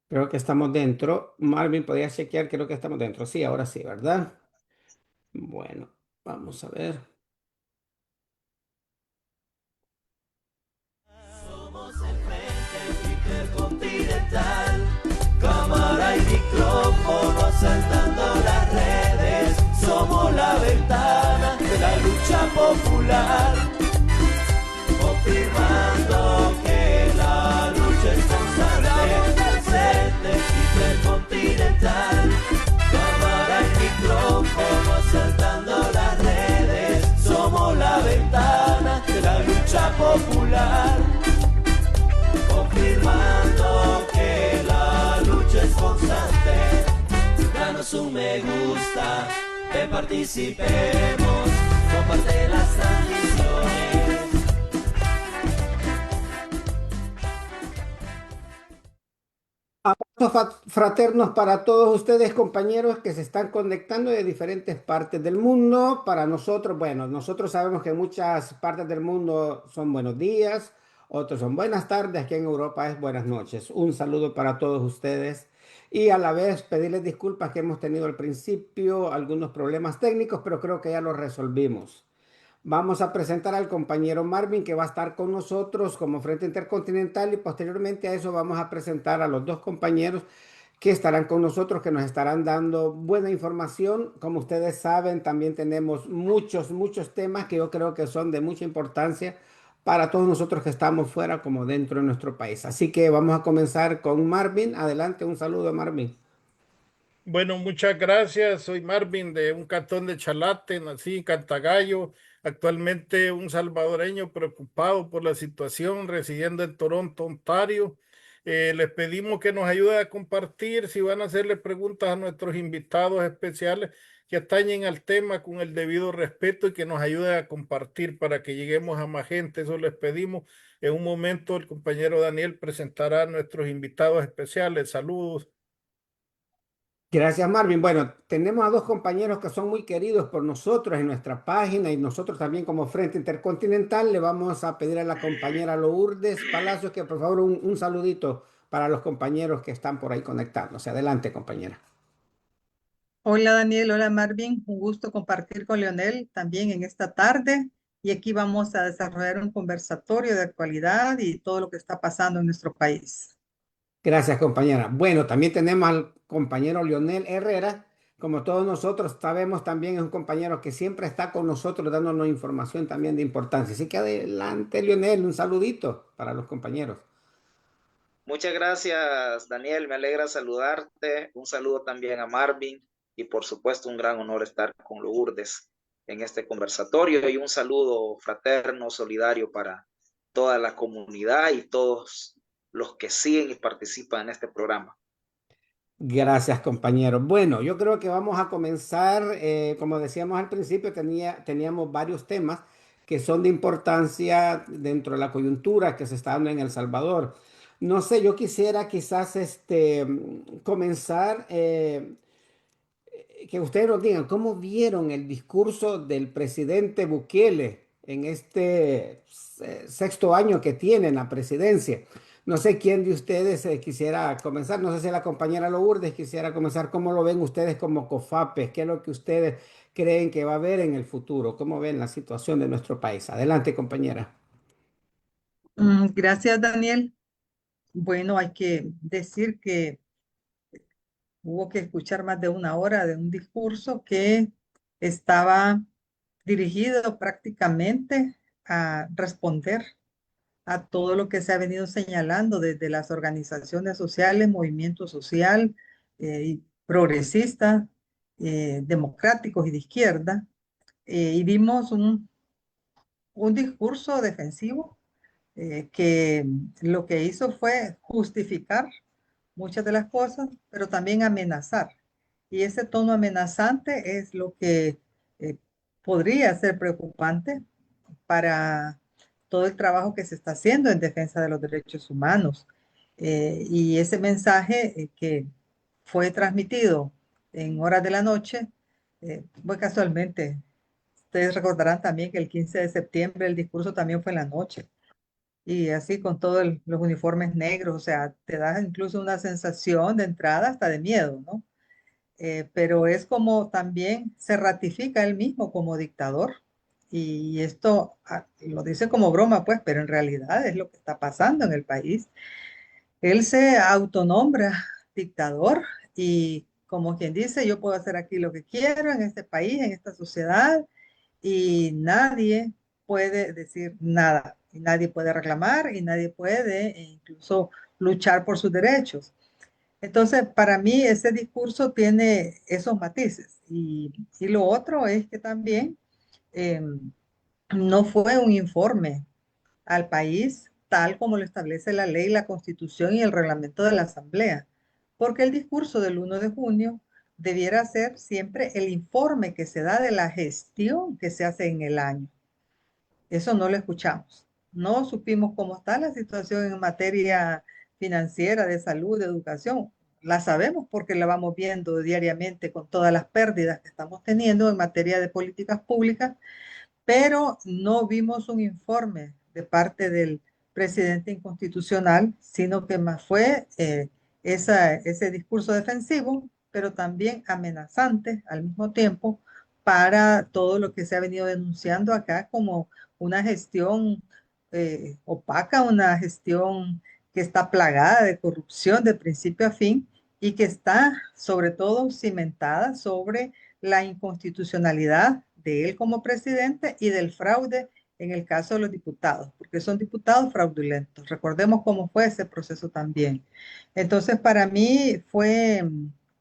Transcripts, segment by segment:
Creo que estamos dentro. Marvin, ¿podría chequear? Creo que estamos dentro. Sí, ahora sí, ¿verdad? Bueno, vamos a ver. Somos el Frente Intercontinental, cámara y micrófono asaltando las redes. Somos la ventana de la lucha popular, confirmando que la lucha es constante. El Frente Intercontinental, cámara y micrófono asaltando las redes. Somos la ventana de la lucha popular, confirmando que la lucha es constante. Danos un me gusta, participemos, comparte las transmisiones. Fraternos para todos ustedes, compañeros que se están conectando de diferentes partes del mundo. Para nosotros, bueno, nosotros sabemos que en muchas partes del mundo son buenos días, otros son buenas tardes, aquí en Europa es buenas noches. Un saludo para todos ustedes y a la vez pedirles disculpas que hemos tenido al principio algunos problemas técnicos, pero creo que ya los resolvimos. Vamos a presentar al compañero Marvin que va a estar con nosotros como Frente Intercontinental y posteriormente a eso vamos a presentar a los dos compañeros que estarán con nosotros, que nos estarán dando buena información. Como ustedes saben, también tenemos muchos temas que yo creo que son de mucha importancia para todos nosotros que estamos fuera como dentro de nuestro país. Así que vamos a comenzar con Marvin. Adelante, un saludo, Marvin. Bueno, muchas gracias. Soy Marvin de un cantón de Chalate, nací en Cantagallo, actualmente un salvadoreño preocupado por la situación, residiendo en Toronto, Ontario. Les pedimos que nos ayuden a compartir, si van a hacerle preguntas a nuestros invitados especiales que atañen al tema con el debido respeto y que nos ayuden a compartir para que lleguemos a más gente. Eso les pedimos. En un momento el compañero Daniel presentará a nuestros invitados especiales. Saludos. Gracias, Marvin. Bueno, tenemos a dos compañeros que son muy queridos por nosotros en nuestra página y nosotros también como Frente Intercontinental. Le vamos a pedir a la compañera Lourdes Palacios que por favor un saludito para los compañeros que están por ahí conectándose. Adelante, compañera. Hola Daniel, hola Marvin, un gusto compartir con Leonel también en esta tarde y aquí vamos a desarrollar un conversatorio de actualidad y todo lo que está pasando en nuestro país. Gracias, compañera. Bueno, también tenemos al compañero Leonel Herrera. Como todos nosotros sabemos, también es un compañero que siempre está con nosotros dándonos información también de importancia. Así que adelante, Leonel, un saludito para los compañeros. Muchas gracias, Daniel. Me alegra saludarte. Un saludo también a Marvin y por supuesto un gran honor estar con Lourdes en este conversatorio y un saludo fraterno, solidario para toda la comunidad y todos los que siguen y participan en este programa. Gracias, compañero. Bueno, yo creo que vamos a comenzar, como decíamos al principio, teníamos varios temas que son de importancia dentro de la coyuntura que se está dando en El Salvador. No sé, yo quisiera quizás comenzar que ustedes nos digan cómo vieron el discurso del presidente Bukele en este sexto año que tiene en la presidencia. No sé quién de ustedes quisiera comenzar, no sé si la compañera Lourdes quisiera comenzar, ¿cómo lo ven ustedes como COFAPES? ¿Qué es lo que ustedes creen que va a haber en el futuro? ¿Cómo ven la situación de nuestro país? Adelante, compañera. Gracias Daniel. Bueno, hay que decir que hubo que escuchar más de una hora de un discurso que estaba dirigido prácticamente a responder a todo lo que se ha venido señalando desde las organizaciones sociales, movimiento social, y progresistas, democráticos y de izquierda. Y vimos un discurso defensivo que lo que hizo fue justificar muchas de las cosas, pero también amenazar. Y ese tono amenazante es lo que eh, podría ser preocupante para todo el trabajo que se está haciendo en defensa de los derechos humanos. Y ese mensaje que fue transmitido en horas de la noche, muy casualmente, ustedes recordarán también que el 15 de septiembre el discurso también fue en la noche. y así con todos los uniformes negros, o sea, te da incluso una sensación de entrada hasta de miedo, ¿no? Pero es como también se ratifica él mismo como dictador. Y esto lo dice como broma, pues, pero en realidad es lo que está pasando en el país. Él se autonombra dictador y como quien dice, yo puedo hacer aquí lo que quiero en este país, en esta sociedad, y nadie puede decir nada, y nadie puede reclamar, y nadie puede incluso luchar por sus derechos. Entonces, para mí ese discurso tiene esos matices. Y lo otro es que también eh, no fue un informe al país tal como lo establece la ley, la Constitución y el reglamento de la Asamblea, porque el discurso del 1 de junio debiera ser siempre el informe que se da de la gestión que se hace en el año. Eso no lo escuchamos. No supimos cómo está la situación en materia financiera, de salud, de educación. La sabemos porque la vamos viendo diariamente con todas las pérdidas que estamos teniendo en materia de políticas públicas, pero no vimos un informe de parte del presidente inconstitucional, sino que más fue ese discurso defensivo, pero también amenazante al mismo tiempo para todo lo que se ha venido denunciando acá como una gestión opaca, una gestión que está plagada de corrupción de principio a fin y que está sobre todo cimentada sobre la inconstitucionalidad de él como presidente y del fraude en el caso de los diputados, porque son diputados fraudulentos. Recordemos cómo fue ese proceso también. Entonces, para mí fue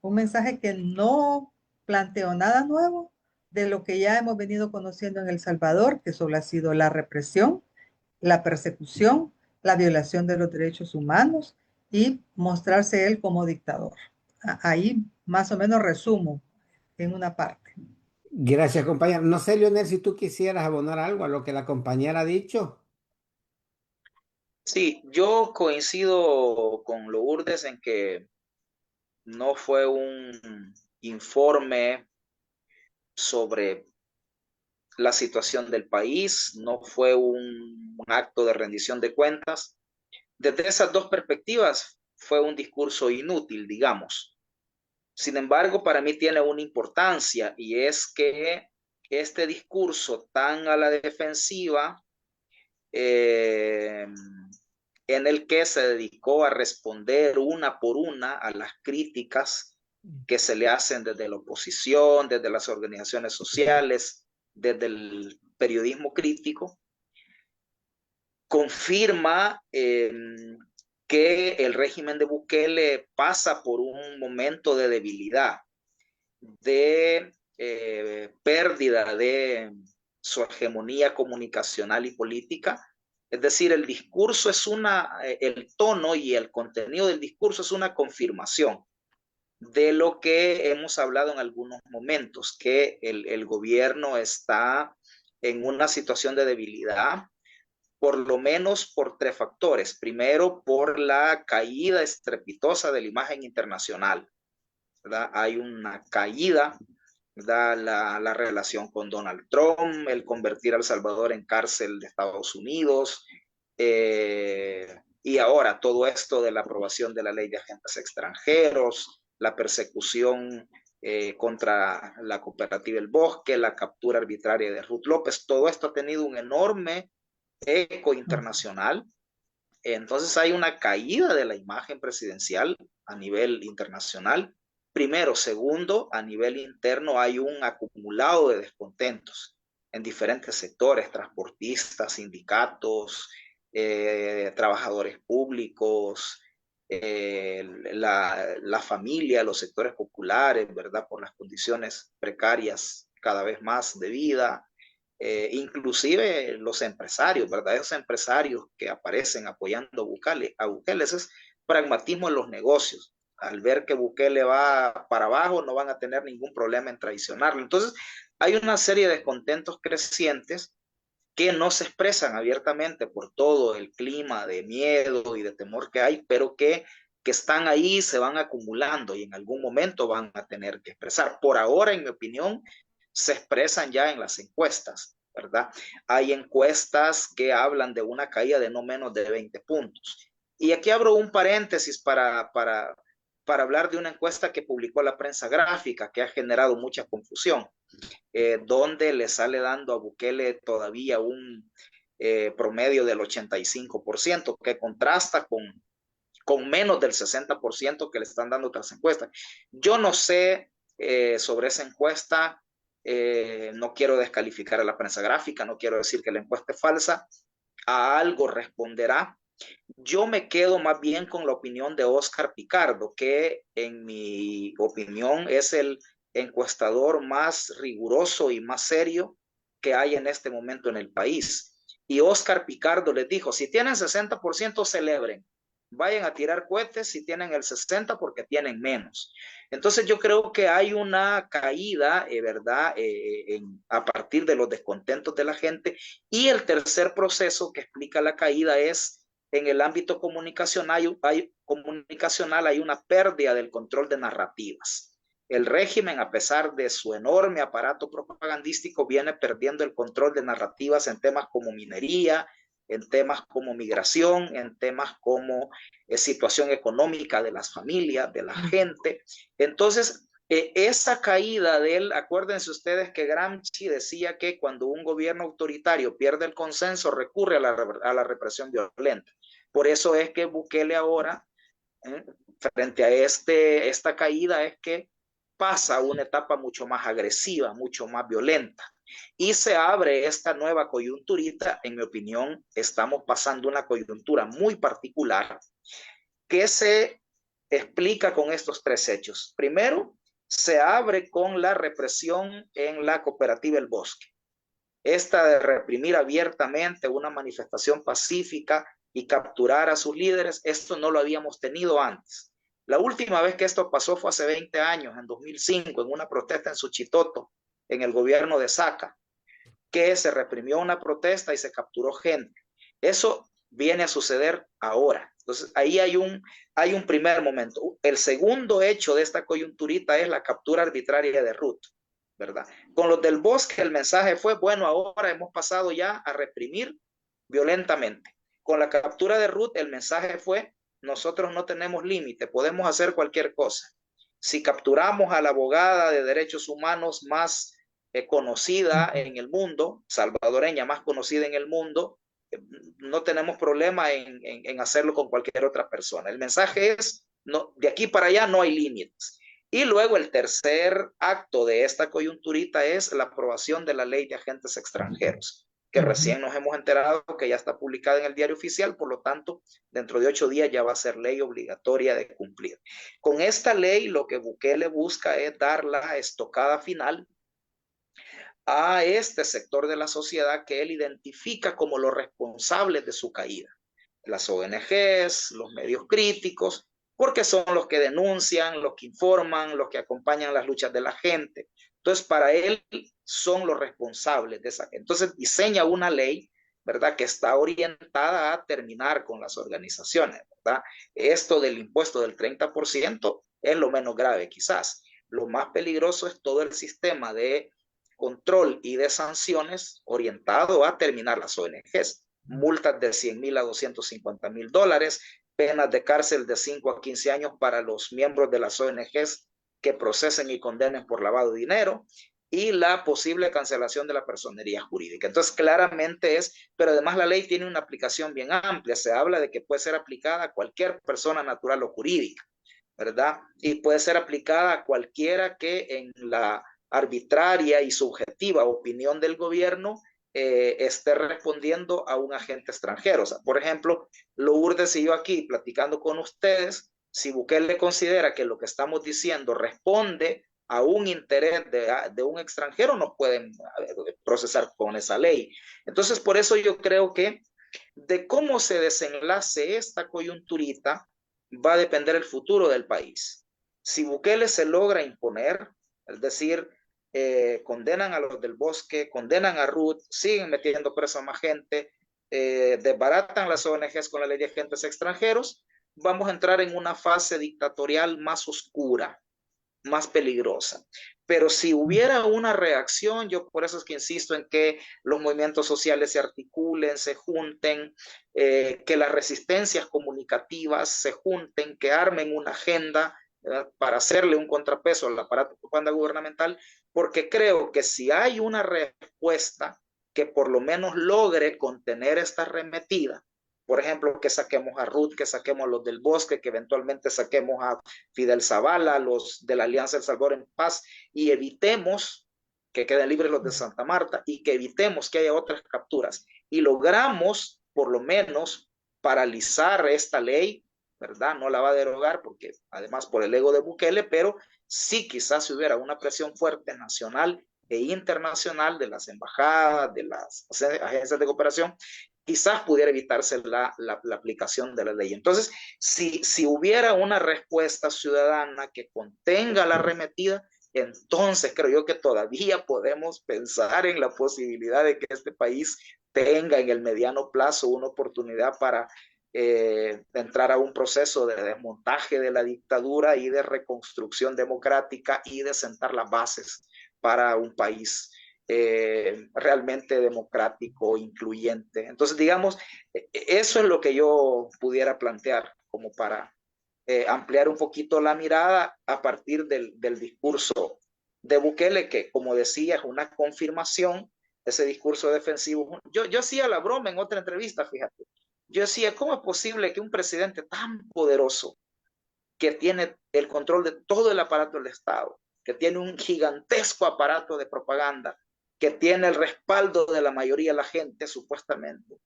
un mensaje que no planteó nada nuevo de lo que ya hemos venido conociendo en El Salvador, que solo ha sido la represión, la persecución, la violación de los derechos humanos y mostrarse él como dictador. Ahí más o menos resumo en una parte. Gracias, compañera. No sé, Leonel, si tú quisieras abonar algo a lo que la compañera ha dicho. Sí, yo coincido con Lourdes en que no fue un informe sobre la situación del país, no fue un acto de rendición de cuentas. Desde esas dos perspectivas, fue un discurso inútil, digamos. Sin embargo, para mí tiene una importancia y es que este discurso tan a la defensiva, eh, en el que se dedicó a responder una por una a las críticas que se le hacen desde la oposición, desde las organizaciones sociales, desde el periodismo crítico, confirma que el régimen de Bukele pasa por un momento de debilidad, de pérdida de su hegemonía comunicacional y política. Es decir, el discurso es el tono y el contenido del discurso es una confirmación de lo que hemos hablado en algunos momentos, que el gobierno está en una situación de debilidad, por lo menos por tres factores. Primero, por la caída estrepitosa de la imagen internacional, ¿verdad? Hay una caída, ¿verdad? La relación con Donald Trump, el convertir a El Salvador en cárcel de Estados Unidos, y ahora todo esto de la aprobación de la ley de agentes extranjeros, la persecución contra la cooperativa El Bosque, la captura arbitraria de Ruth López, todo esto ha tenido un enorme eco internacional. Entonces hay una caída de la imagen presidencial a nivel internacional. Primero. Segundo, a nivel interno hay un acumulado de descontentos en diferentes sectores, transportistas, sindicatos, trabajadores públicos, la familia, los sectores populares, ¿verdad? Por las condiciones precarias cada vez más de vida. Inclusive los empresarios, ¿verdad? Esos empresarios que aparecen apoyando a Bukele, ese es pragmatismo en los negocios. Al ver que Bukele va para abajo, no van a tener ningún problema en traicionarlo. Entonces, hay una serie de descontentos crecientes que no se expresan abiertamente por todo el clima de miedo y de temor que hay, pero que están ahí, se van acumulando y en algún momento van a tener que expresar. Por ahora, en mi opinión, se expresan ya en las encuestas. ¿verdad? Hay encuestas que hablan de una caída de no menos de 20 puntos. Y aquí abro un paréntesis para hablar de una encuesta que publicó la prensa gráfica, que ha generado mucha confusión, donde le sale dando a Bukele todavía un promedio del 85%, que contrasta con menos del 60% que le están dando otras encuestas. Yo no sé sobre esa encuesta, no quiero descalificar a la prensa gráfica, no quiero decir que la encuesta es falsa, a algo responderá. Yo me quedo más bien con la opinión de Oscar Picardo, que en mi opinión es el encuestador más riguroso y más serio que hay en este momento en el país. Y Oscar Picardo les dijo, si tienen 60% celebren, vayan a tirar cohetes si tienen el 60% porque tienen menos. Entonces yo creo que hay una caída, ¿verdad? A partir de los descontentos de la gente. Y el tercer proceso que explica la caída es en el ámbito comunicacional hay una pérdida del control de narrativas. El régimen, a pesar de su enorme aparato propagandístico, viene perdiendo el control de narrativas en temas como minería, en temas como migración, en temas como situación económica de las familias, de la gente. Entonces, esa caída de él, acuérdense ustedes que Gramsci decía que cuando un gobierno autoritario pierde el consenso, recurre a la represión violenta. Por eso es que Bukele ahora, frente a esta caída, es que pasa a una etapa mucho más agresiva, mucho más violenta. Y se abre esta nueva coyunturita. En mi opinión, estamos pasando una coyuntura muy particular que se explica con estos tres hechos. Primero, se abre con la represión en la cooperativa El Bosque. Esta de reprimir abiertamente una manifestación pacífica y capturar a sus líderes, esto no lo habíamos tenido antes. La última vez que esto pasó fue hace 20 años, en 2005, en una protesta en Suchitoto, en el gobierno de Saca, que se reprimió una protesta y se capturó gente. Eso viene a suceder ahora. Entonces, ahí hay un primer momento. El segundo hecho de esta coyunturita es la captura arbitraria de Ruth, ¿verdad? Con los del Bosque el mensaje fue, bueno, ahora hemos pasado ya a reprimir violentamente. Con la captura de Ruth el mensaje fue, nosotros no tenemos límite, podemos hacer cualquier cosa. Si capturamos a la abogada de derechos humanos más conocida en el mundo, salvadoreña más conocida en el mundo, no tenemos problema en hacerlo con cualquier otra persona. El mensaje es, no, de aquí para allá no hay límites. Y luego el tercer acto de esta coyunturita es la aprobación de la ley de agentes extranjeros, que recién nos hemos enterado que ya está publicada en el Diario Oficial, por lo tanto, dentro de 8 días ya va a ser ley obligatoria de cumplir. Con esta ley, lo que Bukele busca es dar la estocada final a este sector de la sociedad que él identifica como los responsables de su caída. Las ONGs, los medios críticos, porque son los que denuncian, los que informan, los que acompañan las luchas de la gente. Entonces, para él son los responsables de esa gente. Entonces, diseña una ley, ¿verdad?, que está orientada a terminar con las organizaciones, ¿verdad? Esto del impuesto del 30% es lo menos grave, quizás. Lo más peligroso es todo el sistema de control y de sanciones orientado a terminar las ONGs. Multas de 100,000 a 250,000 dólares, penas de cárcel de 5 a 15 años para los miembros de las ONGs que procesen y condenen por lavado de dinero, y la posible cancelación de la personería jurídica. Entonces, claramente pero además la ley tiene una aplicación bien amplia. Se habla de que puede ser aplicada a cualquier persona natural o jurídica, ¿verdad? Y puede ser aplicada a cualquiera que en la arbitraria y subjetiva opinión del gobierno esté respondiendo a un agente extranjero. O sea, por ejemplo, Lourdes y yo aquí platicando con ustedes, si Bukele considera que lo que estamos diciendo responde a un interés de un extranjero, no pueden procesar con esa ley. Entonces, por eso yo creo que de cómo se desenlace esta coyunturita va a depender el futuro del país. Si Bukele se logra imponer, es decir, condenan a los del Bosque, condenan a Ruth, siguen metiendo preso a más gente, desbaratan las ONGs con la ley de agentes extranjeros, vamos a entrar en una fase dictatorial más oscura, más peligrosa. pero si hubiera una reacción, yo por eso es que insisto en que los movimientos sociales se articulen, se junten, que las resistencias comunicativas se junten, que armen una agenda, ¿verdad?, para hacerle un contrapeso al aparato de propaganda gubernamental, porque creo que si hay una respuesta que por lo menos logre contener esta arremetida, por ejemplo, que saquemos a Ruth, que saquemos a los del Bosque, que eventualmente saquemos a Fidel Zavala, los de la Alianza El Salvador en Paz, y evitemos que queden libres los de Santa Marta y que evitemos que haya otras capturas. Y logramos, por lo menos, paralizar esta ley, ¿verdad? No la va a derogar porque, además, por el ego de Bukele, pero sí quizás si hubiera una presión fuerte nacional e internacional de las embajadas, de las agencias de cooperación, quizás pudiera evitarse la aplicación de la ley. Entonces, si hubiera una respuesta ciudadana que contenga la arremetida, entonces creo yo que todavía podemos pensar en la posibilidad de que este país tenga en el mediano plazo una oportunidad para entrar a un proceso de desmontaje de la dictadura y de reconstrucción democrática y de sentar las bases para un país realmente democrático, incluyente. Entonces, digamos, eso es lo que yo pudiera plantear como para ampliar un poquito la mirada a partir del discurso de Bukele, que como decía es una confirmación, ese discurso defensivo. Yo hacía la broma en otra entrevista, fíjate. Yo decía, ¿cómo es posible que un presidente tan poderoso, que tiene el control de todo el aparato del Estado, que tiene un gigantesco aparato de propaganda, que tiene el respaldo de la mayoría de la gente, supuestamente,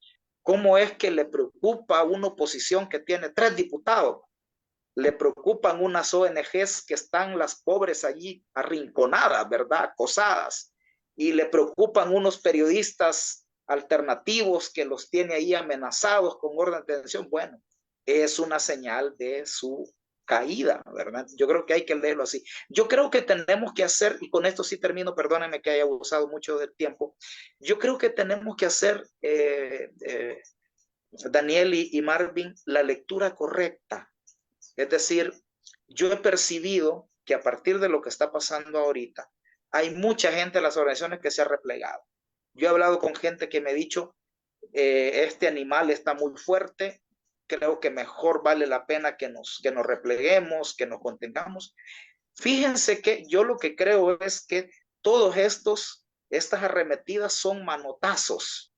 cómo es que le preocupa a una oposición que tiene 3 diputados? Le preocupan unas ONGs que están las pobres allí arrinconadas, ¿verdad? Acosadas. Y le preocupan unos periodistas alternativos que los tiene ahí amenazados con orden de detención. Bueno, es una señal de su caída, ¿verdad? Yo creo que hay que leerlo así. Yo creo que tenemos que hacer, y con esto sí termino, perdónenme que haya abusado mucho del tiempo, yo creo que tenemos que hacer, Daniel y Marvin, la lectura correcta. Es decir, yo he percibido que a partir de lo que está pasando ahorita, hay mucha gente en las organizaciones que se ha replegado. Yo he hablado con gente que me ha dicho, este animal está muy fuerte, creo que mejor vale la pena que nos repleguemos, que nos contengamos. Fíjense que yo lo que creo es que todos estas arremetidas son manotazos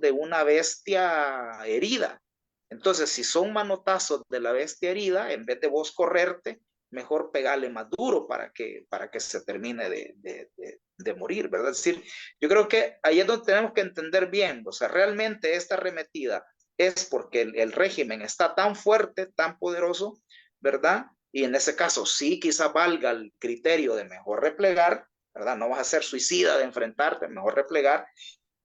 de una bestia herida. Entonces, si son manotazos de la bestia herida, en vez de vos correrte, mejor pegarle más duro para que se termine de morir, ¿verdad? Es decir, yo creo que ahí es donde tenemos que entender bien, o sea, realmente esta arremetida es porque el régimen está tan fuerte, tan poderoso, ¿verdad? Y en ese caso sí quizá valga el criterio de mejor replegar, ¿verdad? No vas a ser suicida de enfrentarte, mejor replegar,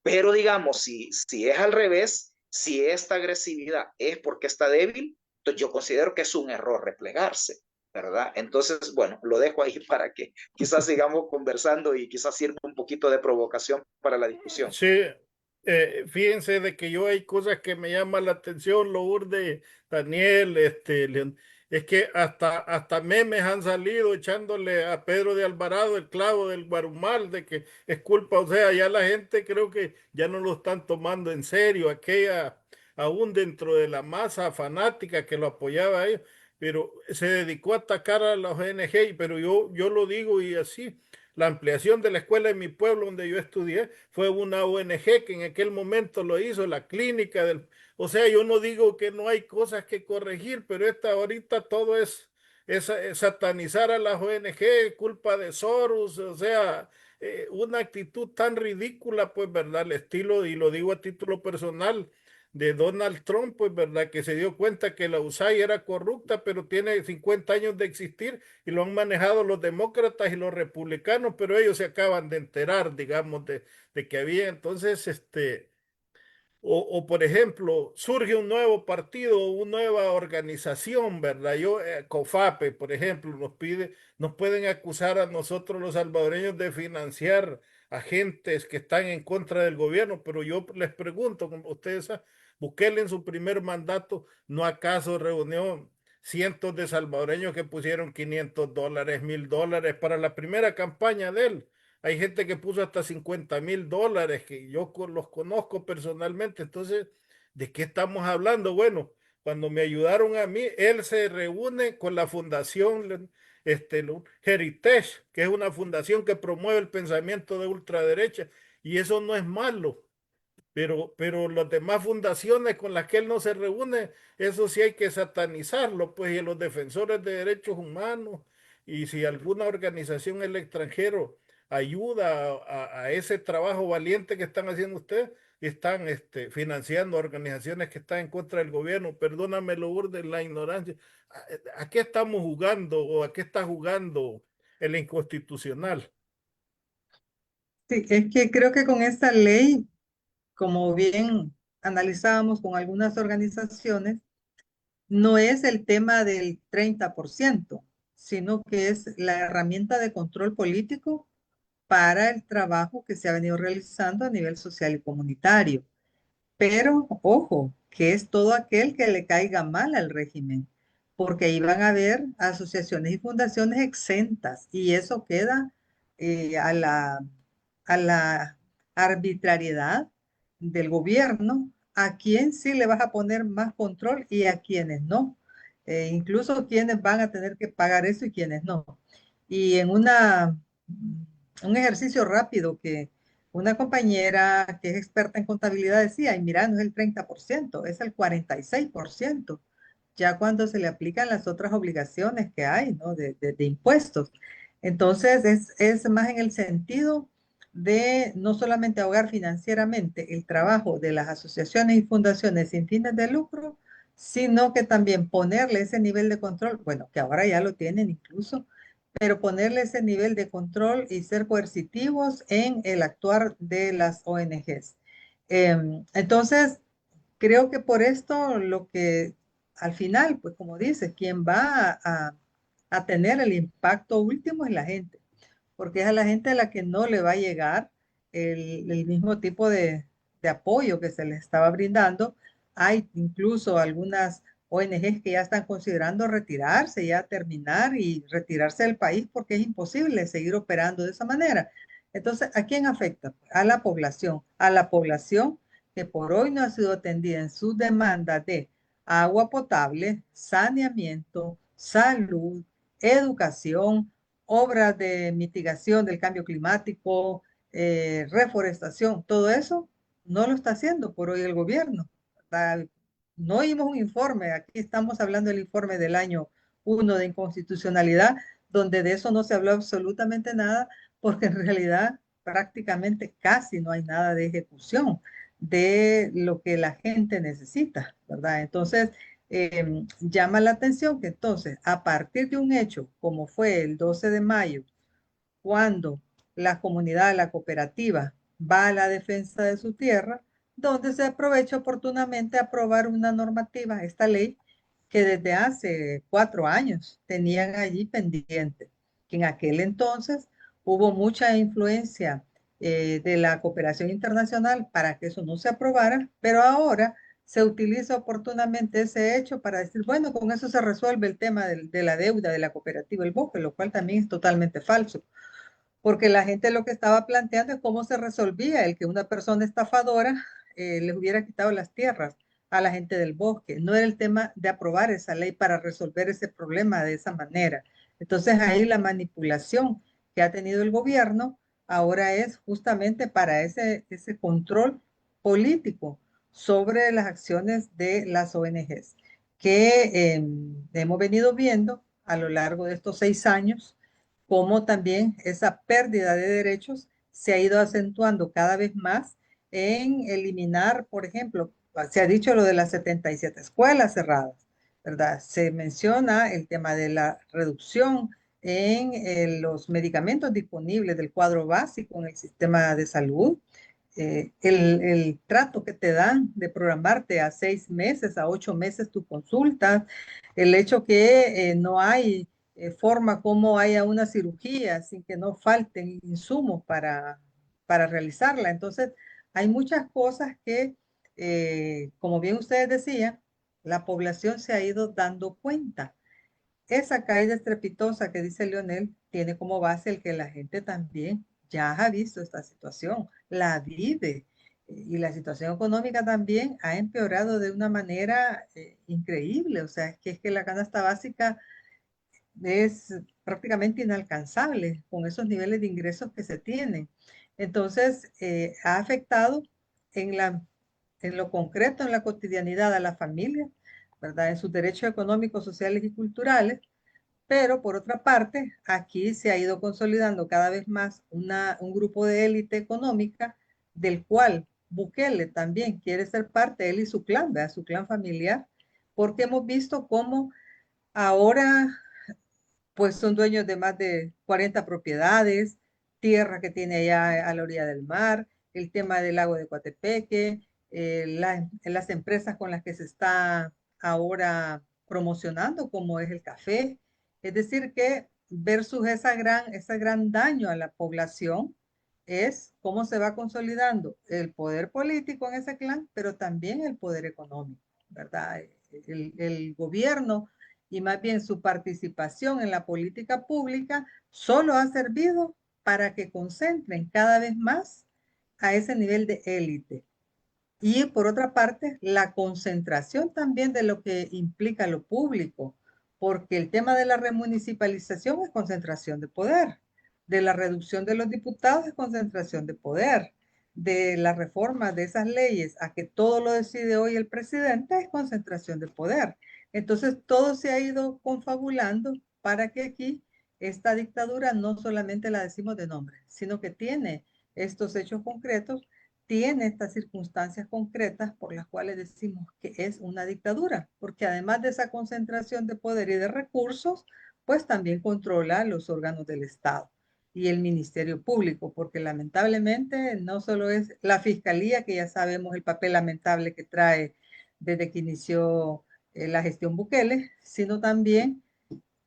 pero digamos, si es al revés, si esta agresividad es porque está débil, entonces yo considero que es un error replegarse, ¿verdad? Entonces, bueno, lo dejo ahí para que quizás sigamos conversando y quizás sirva un poquito de provocación para la discusión. Sí, fíjense de que yo hay cosas que me llaman la atención, Lourdes, Daniel, es que hasta memes han salido echándole a Pedro de Alvarado el clavo del Guarumal, de que es culpa, o sea, ya la gente creo que ya no lo están tomando en serio, aquella, aún dentro de la masa fanática que lo apoyaba a ellos, pero se dedicó a atacar a los ONG, pero yo lo digo y así. La ampliación de la escuela en mi pueblo donde yo estudié fue una ONG que en aquel momento lo hizo, la clínica del... O sea, yo no digo que no hay cosas que corregir, pero ahorita todo es satanizar a las ONG, culpa de Soros, o sea, una actitud tan ridícula, pues, ¿verdad? El estilo, y lo digo a título personal, de Donald Trump, pues, ¿verdad? Que se dio cuenta que la USAID era corrupta, pero tiene 50 años de existir y lo han manejado los demócratas y los republicanos, pero ellos se acaban de enterar, digamos, de que había entonces, por ejemplo, surge un nuevo partido, una nueva organización, ¿verdad? COFAPE, por ejemplo, nos pueden acusar a nosotros los salvadoreños de financiar agentes que están en contra del gobierno, pero yo les pregunto, como ustedes saben, Bukele en su primer mandato, ¿no acaso reunió cientos de salvadoreños que pusieron $500, $1000 para la primera campaña de él. Hay gente que puso hasta $50,000, que yo los conozco personalmente. Entonces, ¿de qué estamos hablando? Bueno, cuando me ayudaron a mí, él se reúne con la fundación Heritage, que es una fundación que promueve el pensamiento de ultraderecha, y eso no es malo. Pero las demás fundaciones con las que él no se reúne, eso sí hay que satanizarlo, pues, y los defensores de derechos humanos, y si alguna organización en el extranjero ayuda a ese trabajo valiente que están haciendo ustedes, están financiando organizaciones que están en contra del gobierno. Perdóname, Lourdes, la ignorancia. ¿A qué estamos jugando o a qué está jugando el inconstitucional? Sí, es que creo que con esta ley, como bien analizábamos con algunas organizaciones, no es el tema del 30%, sino que es la herramienta de control político para el trabajo que se ha venido realizando a nivel social y comunitario. Pero, ojo, que es todo aquel que le caiga mal al régimen, porque ahí van a haber asociaciones y fundaciones exentas y eso queda a la arbitrariedad del gobierno, a quien sí le vas a poner más control y a quienes no. Incluso quienes van a tener que pagar eso y quienes no. Y en un ejercicio rápido que una compañera que es experta en contabilidad decía, y mira, no es el 30%, es el 46%, ya cuando se le aplican las otras obligaciones que hay, ¿no? De impuestos. Entonces, es más en el sentido de no solamente ahogar financieramente el trabajo de las asociaciones y fundaciones sin fines de lucro, sino que también ponerle ese nivel de control, bueno, que ahora ya lo tienen incluso, pero ponerle ese nivel de control y ser coercitivos en el actuar de las ONGs. Entonces, creo que por esto lo que al final, pues como dices, quien va a tener el impacto último es la gente, porque es a la gente a la que no le va a llegar el mismo tipo de apoyo que se le estaba brindando. Hay incluso algunas ONGs que ya están considerando retirarse, ya terminar y retirarse del país porque es imposible seguir operando de esa manera. Entonces, ¿a quién afecta? A la población que por hoy no ha sido atendida en sus demandas de agua potable, saneamiento, salud, educación, obras de mitigación del cambio climático, reforestación, todo eso no lo está haciendo por hoy el gobierno. No oímos un informe, aquí estamos hablando del informe del año 1 de inconstitucionalidad, donde de eso no se habló absolutamente nada, porque en realidad prácticamente casi no hay nada de ejecución de lo que la gente necesita, ¿verdad? Entonces, llama la atención que entonces, a partir de un hecho como fue el 12 de mayo, cuando la comunidad, la cooperativa, va a la defensa de su tierra, donde se aprovecha oportunamente a aprobar una normativa, esta ley, que desde hace 4 años tenían allí pendiente, que en aquel entonces hubo mucha influencia de la cooperación internacional para que eso no se aprobara, pero ahora se utiliza oportunamente ese hecho para decir, bueno, con eso se resuelve el tema de la deuda de la cooperativa El Bosque, lo cual también es totalmente falso, porque la gente lo que estaba planteando es cómo se resolvía el que una persona estafadora les hubiera quitado las tierras a la gente del bosque. No era el tema de aprobar esa ley para resolver ese problema de esa manera. Entonces ahí la manipulación que ha tenido el gobierno ahora es justamente para ese control político sobre las acciones de las ONGs que hemos venido viendo a lo largo de estos 6 años, como también esa pérdida de derechos se ha ido acentuando cada vez más en eliminar, por ejemplo, se ha dicho lo de las 77 escuelas cerradas, ¿verdad? Se menciona el tema de la reducción en los medicamentos disponibles del cuadro básico en el sistema de salud, el trato que te dan de programarte a 6 meses, a 8 meses tus consultas, el hecho que no hay forma como haya una cirugía sin que no falten insumos para realizarla. Entonces, hay muchas cosas que, como bien ustedes decían, la población se ha ido dando cuenta. Esa caída estrepitosa que dice Leonel tiene como base el que la gente también ya ha visto esta situación, la vive, y la situación económica también ha empeorado de una manera increíble. O sea, es que la canasta básica es prácticamente inalcanzable con esos niveles de ingresos que se tienen. Entonces, ha afectado en lo concreto, en la cotidianidad a la familia, ¿verdad? En sus derechos económicos, sociales y culturales. Pero por otra parte, aquí se ha ido consolidando cada vez más un grupo de élite económica del cual Bukele también quiere ser parte, él y su clan, ¿verdad? Su clan familiar, porque hemos visto cómo ahora pues son dueños de más de 40 propiedades, tierra que tiene allá a la orilla del mar, el tema del lago de Coatepeque, las empresas con las que se está ahora promocionando, como es el café. Es decir, que versus ese gran daño a la población es cómo se va consolidando el poder político en ese clan, pero también el poder económico, ¿verdad? El gobierno y más bien su participación en la política pública solo ha servido para que concentren cada vez más a ese nivel de élite. Y por otra parte, la concentración también de lo que implica lo público, porque el tema de la remunicipalización es concentración de poder, de la reducción de los diputados es concentración de poder, de la reforma de esas leyes a que todo lo decide hoy el presidente es concentración de poder. Entonces, todo se ha ido confabulando para que aquí esta dictadura no solamente la decimos de nombre, sino que tiene estos hechos concretos, tiene estas circunstancias concretas por las cuales decimos que es una dictadura, porque además de esa concentración de poder y de recursos, pues también controla los órganos del Estado y el Ministerio Público, porque lamentablemente no solo es la Fiscalía, que ya sabemos el papel lamentable que trae desde que inició la gestión Bukele, sino también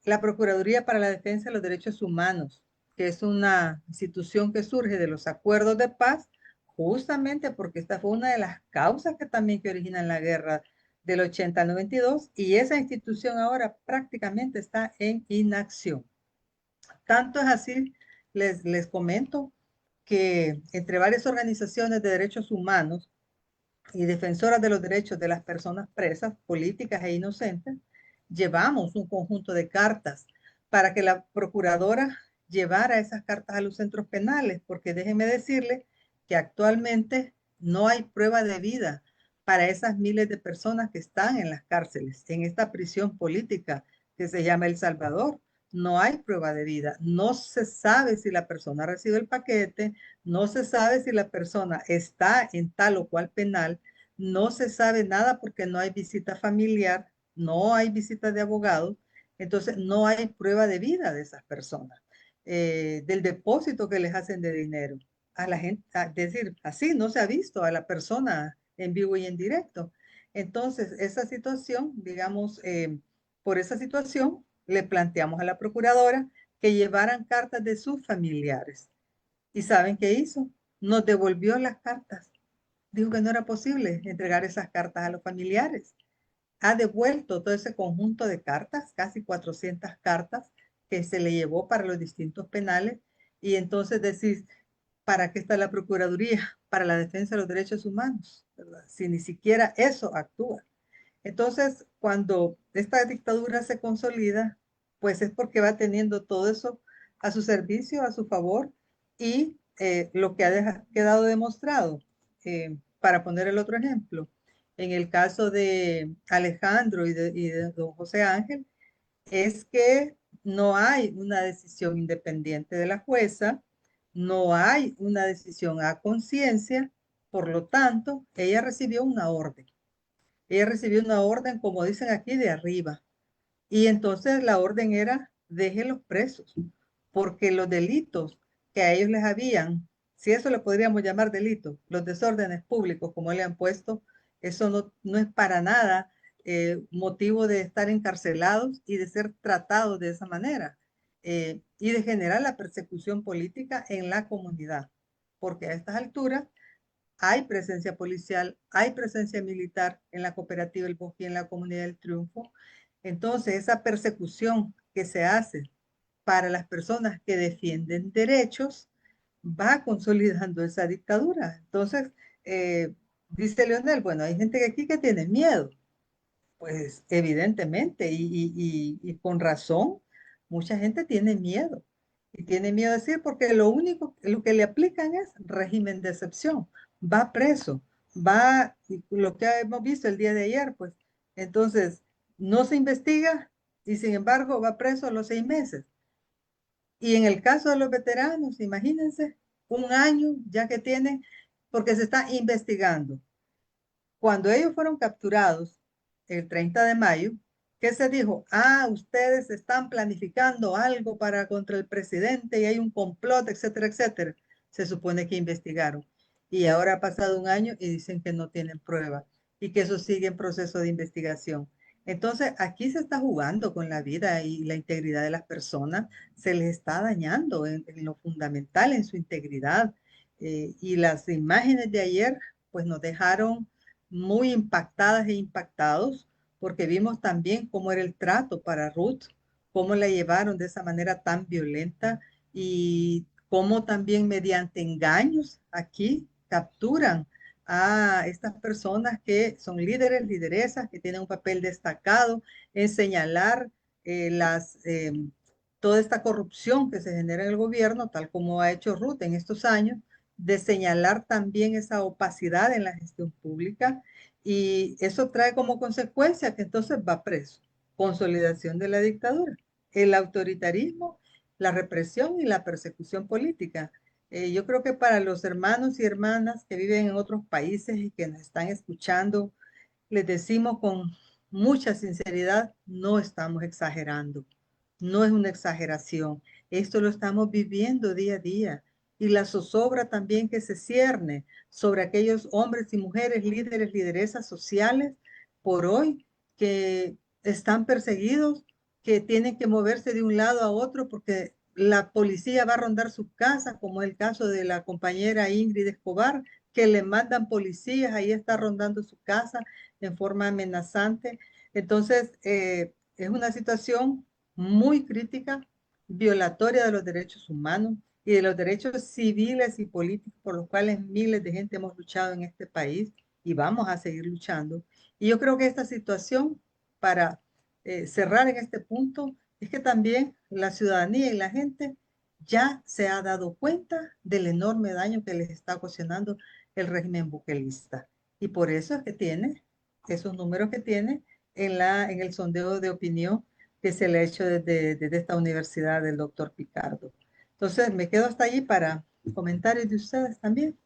la Procuraduría para la Defensa de los Derechos Humanos, que es una institución que surge de los acuerdos de paz, justamente porque esta fue una de las causas que también que originan la guerra del 80 al 92, y esa institución ahora prácticamente está en inacción. Tanto es así, les comento que entre varias organizaciones de derechos humanos y defensoras de los derechos de las personas presas, políticas e inocentes, llevamos un conjunto de cartas para que la procuradora llevara esas cartas a los centros penales, porque déjenme decirle que actualmente no hay prueba de vida para esas miles de personas que están en las cárceles, en esta prisión política que se llama El Salvador. No hay prueba de vida, no se sabe si la persona recibe el paquete, no se sabe si la persona está en tal o cual penal, no se sabe nada porque no hay visita familiar, no hay visita de abogados, entonces no hay prueba de vida de esas personas, del depósito que les hacen de dinero. A la gente, es decir, así no se ha visto a la persona en vivo y en directo. Entonces, esa situación, digamos, por esa situación, le planteamos a la procuradora que llevaran cartas de sus familiares. ¿Y saben qué hizo? Nos devolvió las cartas. Dijo que no era posible entregar esas cartas a los familiares. Ha devuelto todo ese conjunto de cartas, casi 400 cartas que se le llevó para los distintos penales. Y entonces decís, ¿para qué está la Procuraduría? Para la defensa de los derechos humanos, ¿verdad? Si ni siquiera eso actúa. Entonces, cuando esta dictadura se consolida, pues es porque va teniendo todo eso a su servicio, a su favor, y lo que ha quedado demostrado, para poner el otro ejemplo, en el caso de Alejandro y de don José Ángel, es que no hay una decisión independiente de la jueza, no hay una decisión a conciencia, por lo tanto, ella recibió una orden. Ella recibió una orden, como dicen aquí, de arriba. Y entonces la orden era, déjenlos presos, porque los delitos que a ellos les habían, si eso le podríamos llamar delito, los desórdenes públicos, como le han puesto, eso no es para nada motivo de estar encarcelados y de ser tratados de esa manera, y de generar la persecución política en la comunidad, porque a estas alturas hay presencia policial, hay presencia militar en la cooperativa El Bosque y en la comunidad del Triunfo. Entonces, esa persecución que se hace para las personas que defienden derechos va consolidando esa dictadura. Entonces, dice Leonel, bueno, hay gente aquí que tiene miedo. Pues evidentemente, y con razón, mucha gente tiene miedo. Y tiene miedo de decir porque lo que le aplican es régimen de excepción. Va preso, va, y lo que hemos visto el día de ayer, pues, entonces, no se investiga y sin embargo va preso a los 6 meses. Y en el caso de los veteranos, imagínense, un año ya que tienen, porque se está investigando. Cuando ellos fueron capturados el 30 de mayo, ¿qué se dijo? Ah, ustedes están planificando algo para contra el presidente y hay un complot, etcétera, etcétera. Se supone que investigaron. Y ahora ha pasado un año y dicen que no tienen prueba y que eso sigue en proceso de investigación. Entonces, aquí se está jugando con la vida y la integridad de las personas, se les está dañando en lo fundamental, en su integridad. Y las imágenes de ayer, pues nos dejaron muy impactadas e impactados, porque vimos también cómo era el trato para Ruth, cómo la llevaron de esa manera tan violenta y cómo también mediante engaños aquí capturan a estas personas que son líderes, lideresas, que tienen un papel destacado en señalar toda esta corrupción que se genera en el gobierno, tal como ha hecho Ruth en estos años, de señalar también esa opacidad en la gestión pública y eso trae como consecuencia que entonces va preso. Consolidación de la dictadura, el autoritarismo, la represión y la persecución política. Yo creo que para los hermanos y hermanas que viven en otros países y que nos están escuchando, les decimos con mucha sinceridad, no estamos exagerando, no es una exageración, esto lo estamos viviendo día a día. Y la zozobra también que se cierne sobre aquellos hombres y mujeres, líderes, lideresas sociales, por hoy, que están perseguidos, que tienen que moverse de un lado a otro porque la policía va a rondar sus casas, como el caso de la compañera Ingrid Escobar, que le mandan policías, ahí está rondando su casa en forma amenazante. Entonces, es una situación muy crítica, violatoria de los derechos humanos y de los derechos civiles y políticos por los cuales miles de gente hemos luchado en este país y vamos a seguir luchando. Y yo creo que esta situación, para cerrar en este punto, es que también la ciudadanía y la gente ya se ha dado cuenta del enorme daño que les está ocasionando el régimen buquelista. Y por eso es que tiene esos números que tiene en el sondeo de opinión que se le ha hecho desde esta universidad del doctor Picardo. Entonces, me quedo hasta allí para comentarios de ustedes también.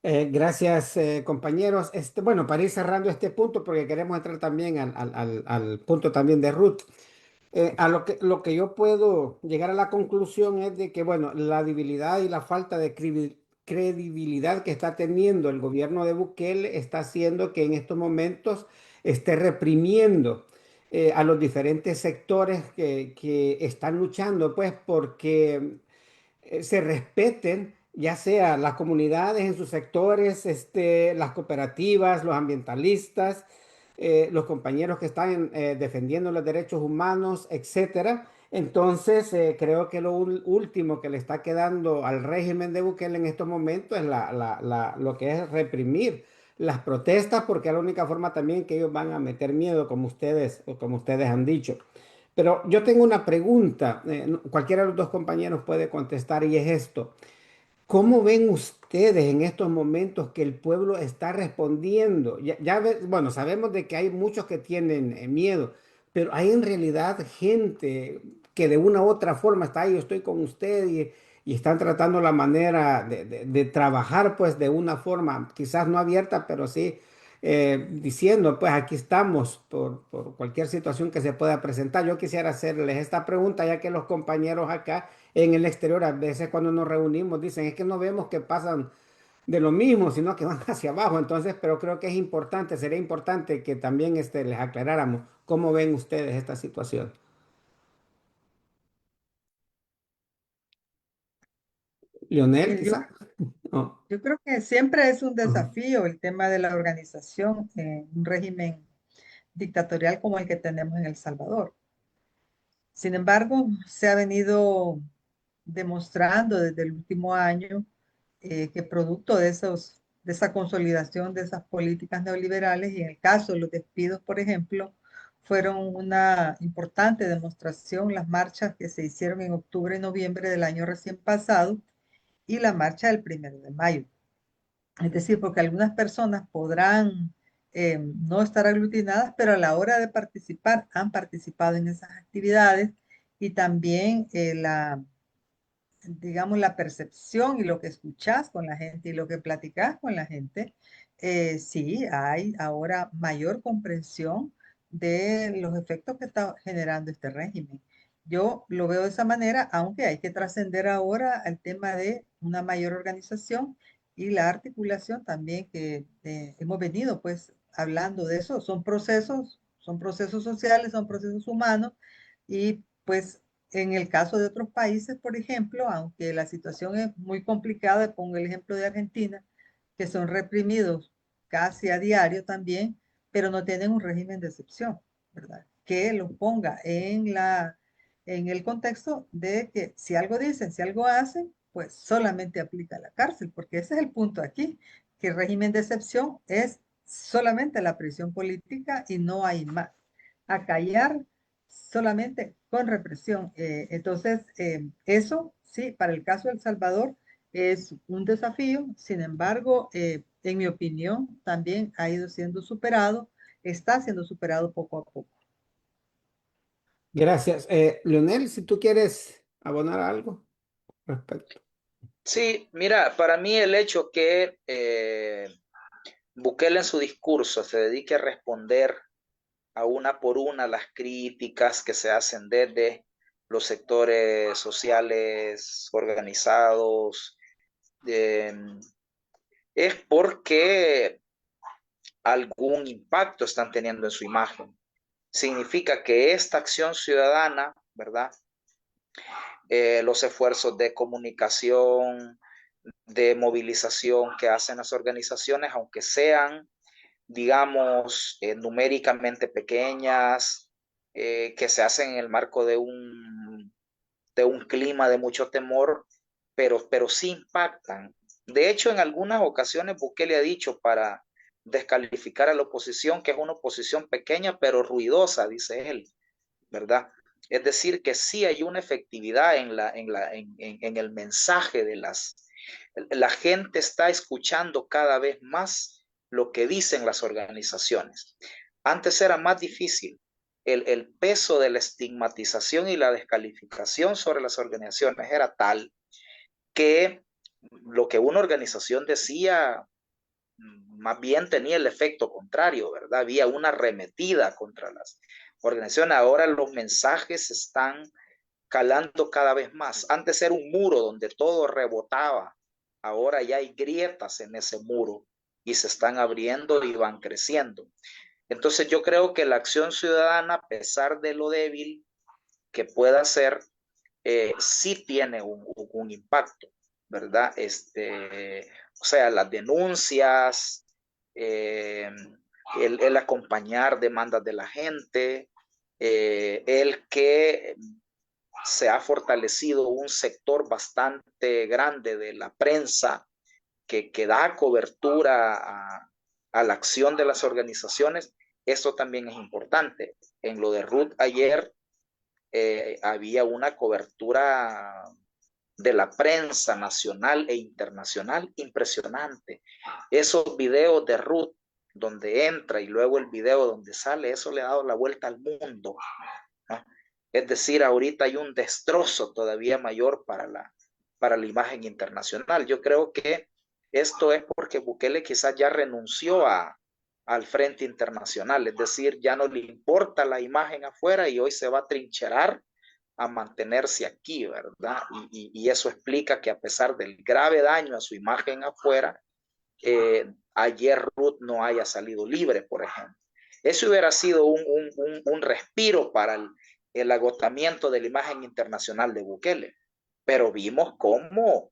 Gracias, compañeros. Bueno, para ir cerrando este punto, porque queremos entrar también al punto también de Ruth. Lo que yo puedo llegar a la conclusión es de que, bueno, la debilidad y la falta de credibilidad que está teniendo el gobierno de Bukele está haciendo que en estos momentos esté reprimiendo a los diferentes sectores que están luchando, pues, porque se respeten, ya sea las comunidades en sus sectores, las cooperativas, los ambientalistas, los compañeros que están defendiendo los derechos humanos, etcétera. Entonces, creo que lo último que le está quedando al régimen de Bukele en estos momentos es lo que es reprimir las protestas, porque es la única forma también que ellos van a meter miedo, como ustedes han dicho. Pero yo tengo una pregunta, cualquiera de los dos compañeros puede contestar y es esto. ¿Cómo ven ustedes en estos momentos que el pueblo está respondiendo? Bueno, sabemos de que hay muchos que tienen miedo, pero hay en realidad gente que de una u otra forma está ahí, yo estoy con usted y están tratando la manera de trabajar pues de una forma quizás no abierta, pero sí diciendo pues aquí estamos por cualquier situación que se pueda presentar. Yo quisiera hacerles esta pregunta ya que los compañeros acá en el exterior, a veces cuando nos reunimos, dicen, es que no vemos que pasan de lo mismo, sino que van hacia abajo. Entonces, pero creo que es importante, sería importante que también les aclaráramos cómo ven ustedes esta situación. Leonel, Yo, quizá. No. Yo creo que siempre es un Ujú. desafío el tema de la organización en un régimen dictatorial como el que tenemos en El Salvador. Sin embargo, se ha venido demostrando desde el último año que producto de esa consolidación de esas políticas neoliberales y en el caso de los despidos, por ejemplo, fueron una importante demostración las marchas que se hicieron en octubre y noviembre del año recién pasado y la marcha del 1 de mayo. Es decir, porque algunas personas podrán no estar aglutinadas, pero a la hora de participar han participado en esas actividades y también digamos, la percepción y lo que escuchas con la gente y lo que platicas con la gente, sí, hay ahora mayor comprensión de los efectos que está generando este régimen. Yo lo veo de esa manera, aunque hay que trascender ahora al tema de una mayor organización y la articulación también que hemos venido pues hablando de eso. Son procesos sociales, son procesos humanos y pues en el caso de otros países, por ejemplo, aunque la situación es muy complicada, pongo el ejemplo de Argentina, que son reprimidos casi a diario también, pero no tienen un régimen de excepción, ¿verdad? Que los ponga en el contexto de que si algo dicen, si algo hacen, pues solamente aplica la cárcel, porque ese es el punto aquí, que el régimen de excepción es solamente la prisión política y no hay más. Acallar solamente con represión. Entonces, eso sí, para el caso de El Salvador es un desafío, sin embargo, en mi opinión, también ha ido siendo superado, está siendo superado poco a poco. Gracias. Leonel, si tú quieres abonar algo respecto. Sí, mira, para mí el hecho que Bukele en su discurso se dedique a responder a una por una las críticas que se hacen desde los sectores sociales organizados, eh, es porque algún impacto están teniendo en su imagen. Significa que esta acción ciudadana, ¿verdad? Los esfuerzos de comunicación, de movilización que hacen las organizaciones, aunque sean, digamos, numéricamente pequeñas, que se hacen en el marco de un clima de mucho temor, pero sí impactan. De hecho, en algunas ocasiones Bukele ha dicho para descalificar a la oposición que es una oposición pequeña pero ruidosa, dice él, ¿verdad? Es decir, que sí hay una efectividad en el mensaje de las... La gente está escuchando cada vez más lo que dicen las organizaciones. Antes era más difícil. El peso de la estigmatización y la descalificación sobre las organizaciones era tal que lo que una organización decía más bien tenía el efecto contrario, ¿verdad? Había una arremetida contra las organizaciones. Ahora los mensajes están calando cada vez más. Antes era un muro donde todo rebotaba. Ahora ya hay grietas en ese muro y se están abriendo y van creciendo. Entonces yo creo que la acción ciudadana, a pesar de lo débil que pueda ser, sí tiene un impacto, ¿verdad? O sea, las denuncias, eh, el acompañar demandas de la gente, el que se ha fortalecido un sector bastante grande de la prensa que da cobertura a la acción de las organizaciones, eso también es importante. En lo de Ruth ayer había una cobertura de la prensa nacional e internacional impresionante. Esos videos de Ruth donde entra y luego el video donde sale, eso le ha dado la vuelta al mundo, ¿no? Es decir, ahorita hay un destrozo todavía mayor para la imagen internacional. Yo creo que esto es porque Bukele quizás ya renunció al frente internacional, es decir, ya no le importa la imagen afuera y hoy se va a trincherar a mantenerse aquí, ¿verdad? Y eso explica que a pesar del grave daño a su imagen afuera, ayer Ruth no haya salido libre, por ejemplo. Eso hubiera sido un respiro para el agotamiento de la imagen internacional de Bukele, pero vimos cómo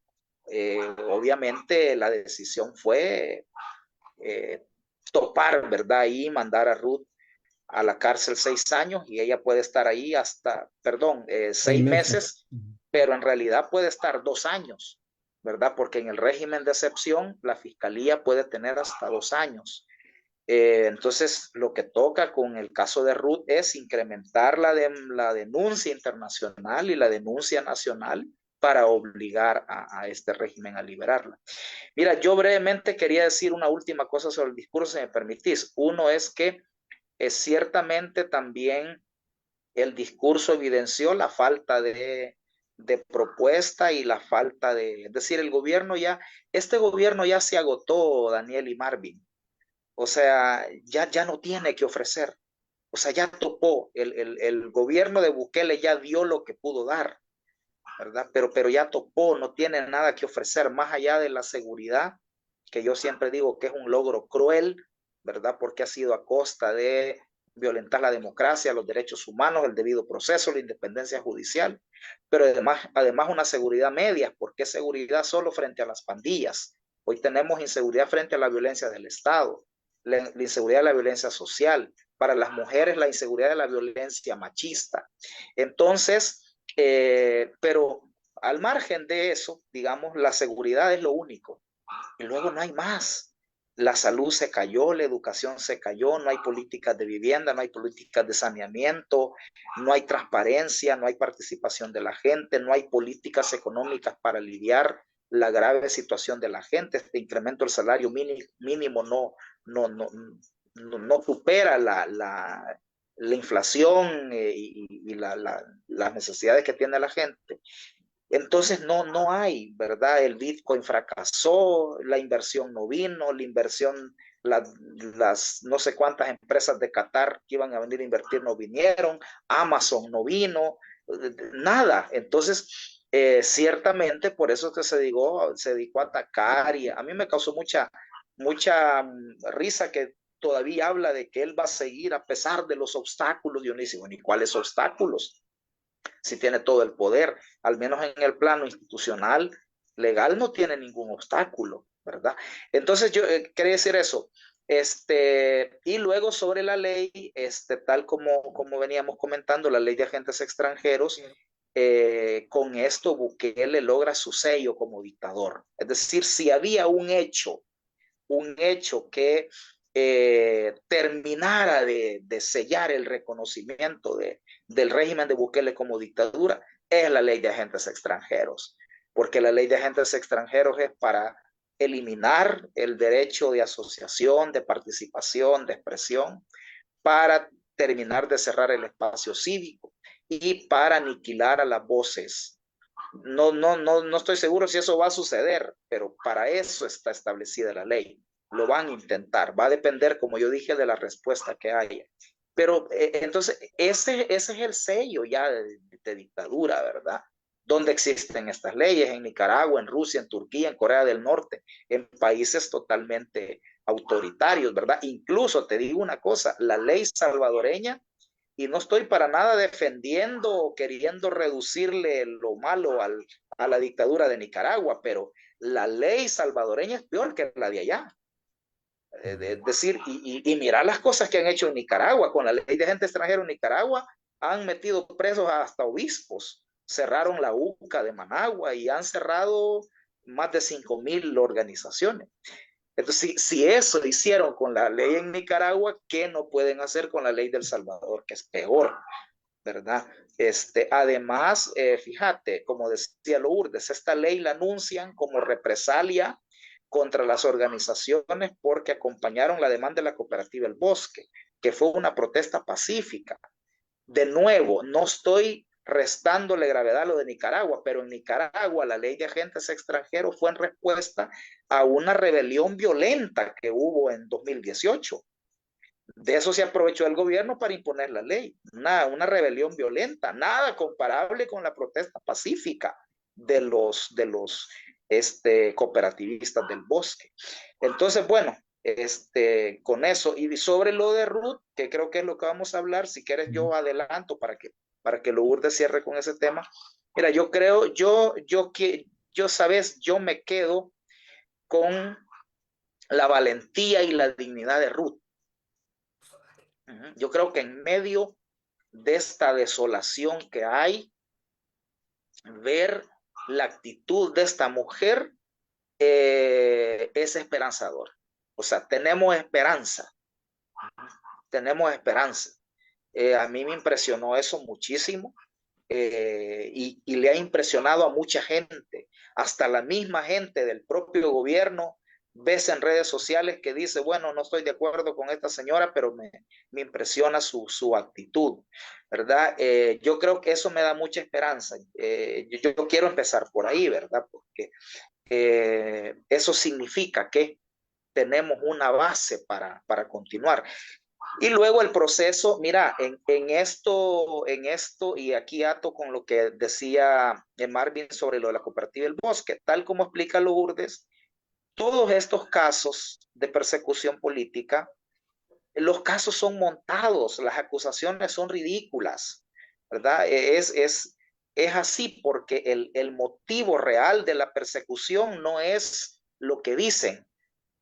obviamente la decisión fue topar, ¿verdad? Y mandar a Ruth a la cárcel 6 años y ella puede estar ahí hasta, perdón, 6 meses, pero en realidad puede estar 2 años, ¿verdad? Porque en el régimen de excepción la fiscalía puede tener hasta 2 años. Entonces, lo que toca con el caso de Ruth es incrementar la denuncia internacional y la denuncia nacional para obligar a este régimen a liberarla. Mira, yo brevemente quería decir una última cosa sobre el discurso, si me permitís. Uno es que ciertamente también el discurso evidenció la falta de propuesta y la falta es decir, este gobierno ya se agotó, Daniel y Marvin. O sea, ya no tiene que ofrecer. O sea, ya topó. El gobierno de Bukele ya dio lo que pudo dar, ¿verdad? Pero ya topó, no tiene nada que ofrecer más allá de la seguridad, que yo siempre digo que es un logro cruel, ¿verdad? Porque ha sido a costa de violentar la democracia, los derechos humanos, el debido proceso, la independencia judicial, pero además una seguridad media, porque es seguridad solo frente a las pandillas. Hoy tenemos inseguridad frente a la violencia del Estado, la inseguridad de la violencia social, para las mujeres la inseguridad de la violencia machista. Entonces, pero al margen de eso, digamos, la seguridad es lo único. Y luego no hay más. La salud se cayó, la educación se cayó, no hay políticas de vivienda, no hay políticas de saneamiento, no hay transparencia, no hay participación de la gente, no hay políticas económicas para aliviar la grave situación de la gente. Este incremento del salario mínimo no supera la inflación y las necesidades que tiene la gente. Entonces no hay, ¿verdad? El Bitcoin fracasó, la inversión no vino, la inversión, las no sé cuántas empresas de Qatar que iban a venir a invertir no vinieron, Amazon no vino, nada. Entonces, ciertamente por eso que se dedicó a atacar y a mí me causó mucha risa que todavía habla de que él va a seguir a pesar de los obstáculos. Yo le digo, ¿y cuáles obstáculos? Si tiene todo el poder, al menos en el plano institucional, legal, no tiene ningún obstáculo, ¿verdad? Entonces yo quería decir eso. Y luego sobre la ley, tal como veníamos comentando, la ley de agentes extranjeros, con esto Bukele logra su sello como dictador. Es decir, si había un hecho que terminara de sellar el reconocimiento del régimen de Bukele como dictadura, es la ley de agentes extranjeros, porque la ley de agentes extranjeros es para eliminar el derecho de asociación, de participación, de expresión, para terminar de cerrar el espacio cívico y para aniquilar a las voces. No estoy seguro si eso va a suceder, pero para eso está establecida la ley. Lo van a intentar, va a depender, como yo dije, de la respuesta que haya. Pero entonces, ese es el sello ya de dictadura, ¿verdad? ¿Dónde existen estas leyes? En Nicaragua, en Rusia, en Turquía, en Corea del Norte, en países totalmente autoritarios, ¿verdad? Incluso te digo una cosa, la ley salvadoreña, y no estoy para nada defendiendo o queriendo reducirle lo malo a la dictadura de Nicaragua, pero la ley salvadoreña es peor que la de allá. Es decir, y mirar las cosas que han hecho en Nicaragua, con la ley de agente extranjero en Nicaragua, han metido presos hasta obispos, cerraron la UCA de Managua y han cerrado más de 5,000 organizaciones. Entonces, si eso hicieron con la ley en Nicaragua, ¿qué no pueden hacer con la ley del Salvador, que es peor, ¿verdad? Además, fíjate, como decía Lourdes, esta ley la anuncian como represalia contra las organizaciones porque acompañaron la demanda de la cooperativa El Bosque, que fue una protesta pacífica. De nuevo, no estoy restándole gravedad a lo de Nicaragua, pero en Nicaragua la ley de agentes extranjeros fue en respuesta a una rebelión violenta que hubo en 2018. De eso se aprovechó el gobierno para imponer la ley, una rebelión violenta, nada comparable con la protesta pacífica de los cooperativistas del Bosque. Entonces, bueno, con eso, y sobre lo de Ruth, que creo que es lo que vamos a hablar, si quieres yo adelanto para que Lourdes cierre con ese tema. Mira, yo sabes, yo me quedo con la valentía y la dignidad de Ruth. Yo creo que en medio de esta desolación que hay, ver la actitud de esta mujer es esperanzador. O sea, tenemos esperanza. Tenemos esperanza. A mí me impresionó eso muchísimo y le ha impresionado a mucha gente, hasta la misma gente del propio gobierno. Ves en redes sociales que dice, bueno, no estoy de acuerdo con esta señora, pero me impresiona su actitud, ¿verdad? Yo creo que eso me da mucha esperanza. Yo quiero empezar por ahí, ¿verdad? Porque eso significa que tenemos una base para continuar. Y luego el proceso, mira, en esto, y aquí ato con lo que decía Marvin sobre lo de la cooperativa del bosque, tal como explica Lourdes, todos estos casos de persecución política, los casos son montados, las acusaciones son ridículas, ¿verdad? Es así porque el motivo real de la persecución no es lo que dicen,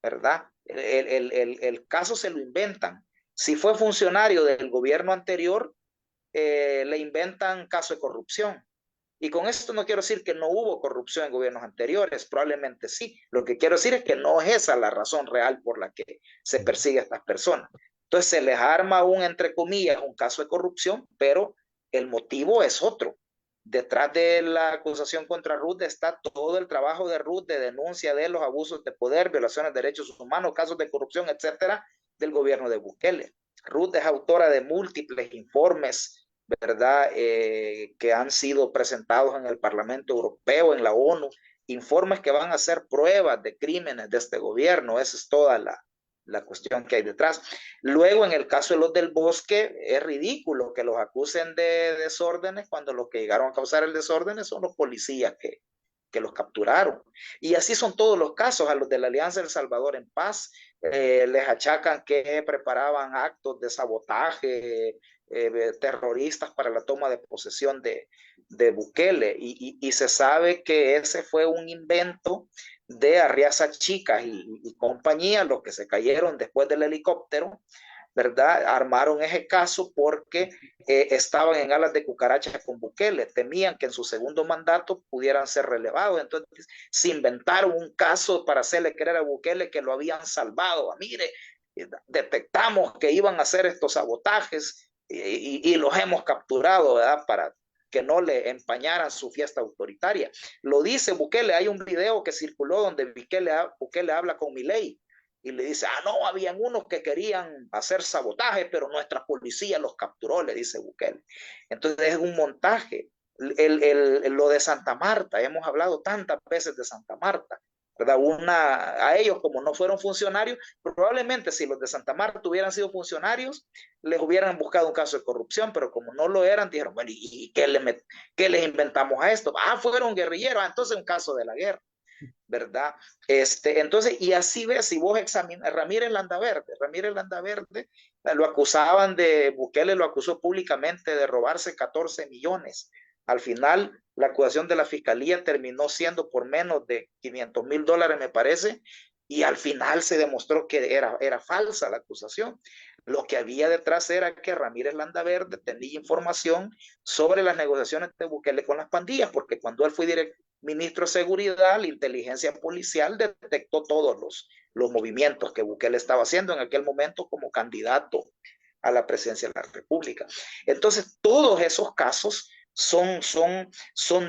¿verdad? El caso se lo inventan. Si fue funcionario del gobierno anterior, le inventan caso de corrupción. Y con esto no quiero decir que no hubo corrupción en gobiernos anteriores, probablemente sí. Lo que quiero decir es que no es esa la razón real por la que se persigue a estas personas. Entonces se les arma entre comillas, un caso de corrupción, pero el motivo es otro. Detrás de la acusación contra Ruth está todo el trabajo de Ruth de denuncia de los abusos de poder, violaciones de derechos humanos, casos de corrupción, etcétera, del gobierno de Bukele. Ruth es autora de múltiples informes, ¿verdad? Que han sido presentados en el Parlamento Europeo, en la ONU, informes que van a ser pruebas de crímenes de este gobierno. Esa es toda la cuestión que hay detrás. Luego, en el caso de los del bosque, es ridículo que los acusen de desórdenes cuando los que llegaron a causar el desorden son los policías que los capturaron. Y así son todos los casos. A los de la Alianza del Salvador en Paz les achacan que preparaban actos de sabotaje, terroristas para la toma de posesión de Bukele. Y se sabe que ese fue un invento de Arriaza Chicas y compañía, los que se cayeron después del helicóptero, ¿verdad? Armaron ese caso porque estaban en alas de cucaracha con Bukele, temían que en su segundo mandato pudieran ser relevados, entonces se inventaron un caso para hacerle creer a Bukele que lo habían salvado. Mire, detectamos que iban a hacer estos sabotajes y los hemos capturado, ¿verdad? Para que no le empañaran su fiesta autoritaria. Lo dice Bukele, hay un video que circuló donde Bukele habla con Milei y le dice, no, habían unos que querían hacer sabotaje, pero nuestra policía los capturó, le dice Bukele. Entonces es un montaje. Lo de Santa Marta, hemos hablado tantas veces de Santa Marta, ¿verdad? A ellos, como no fueron funcionarios, probablemente si los de Santa Marta hubieran sido funcionarios, les hubieran buscado un caso de corrupción, pero como no lo eran, dijeron, bueno, ¿y qué les inventamos a esto? Fueron guerrilleros, entonces un caso de la guerra, ¿verdad? Entonces, y así ves, si vos examinas, Ramírez Landaverde, lo acusaban Bukele lo acusó públicamente de robarse 14 millones. Al final, la acusación de la fiscalía terminó siendo por menos de $500,000, me parece, y al final se demostró que era falsa la acusación. Lo que había detrás era que Ramírez Landaverde tenía información sobre las negociaciones de Bukele con las pandillas, porque cuando él fue ministro de Seguridad, la inteligencia policial detectó todos los movimientos que Bukele estaba haciendo en aquel momento como candidato a la presidencia de la República. Entonces, todos esos casos son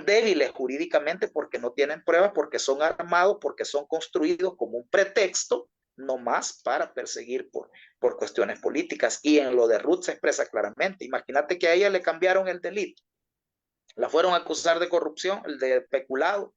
débiles jurídicamente porque no tienen pruebas, porque son armados, porque son construidos como un pretexto nomás para perseguir por cuestiones políticas. Y en lo de Ruth se expresa claramente. Imagínate que a ella le cambiaron el delito. La fueron a acusar de corrupción, de peculado,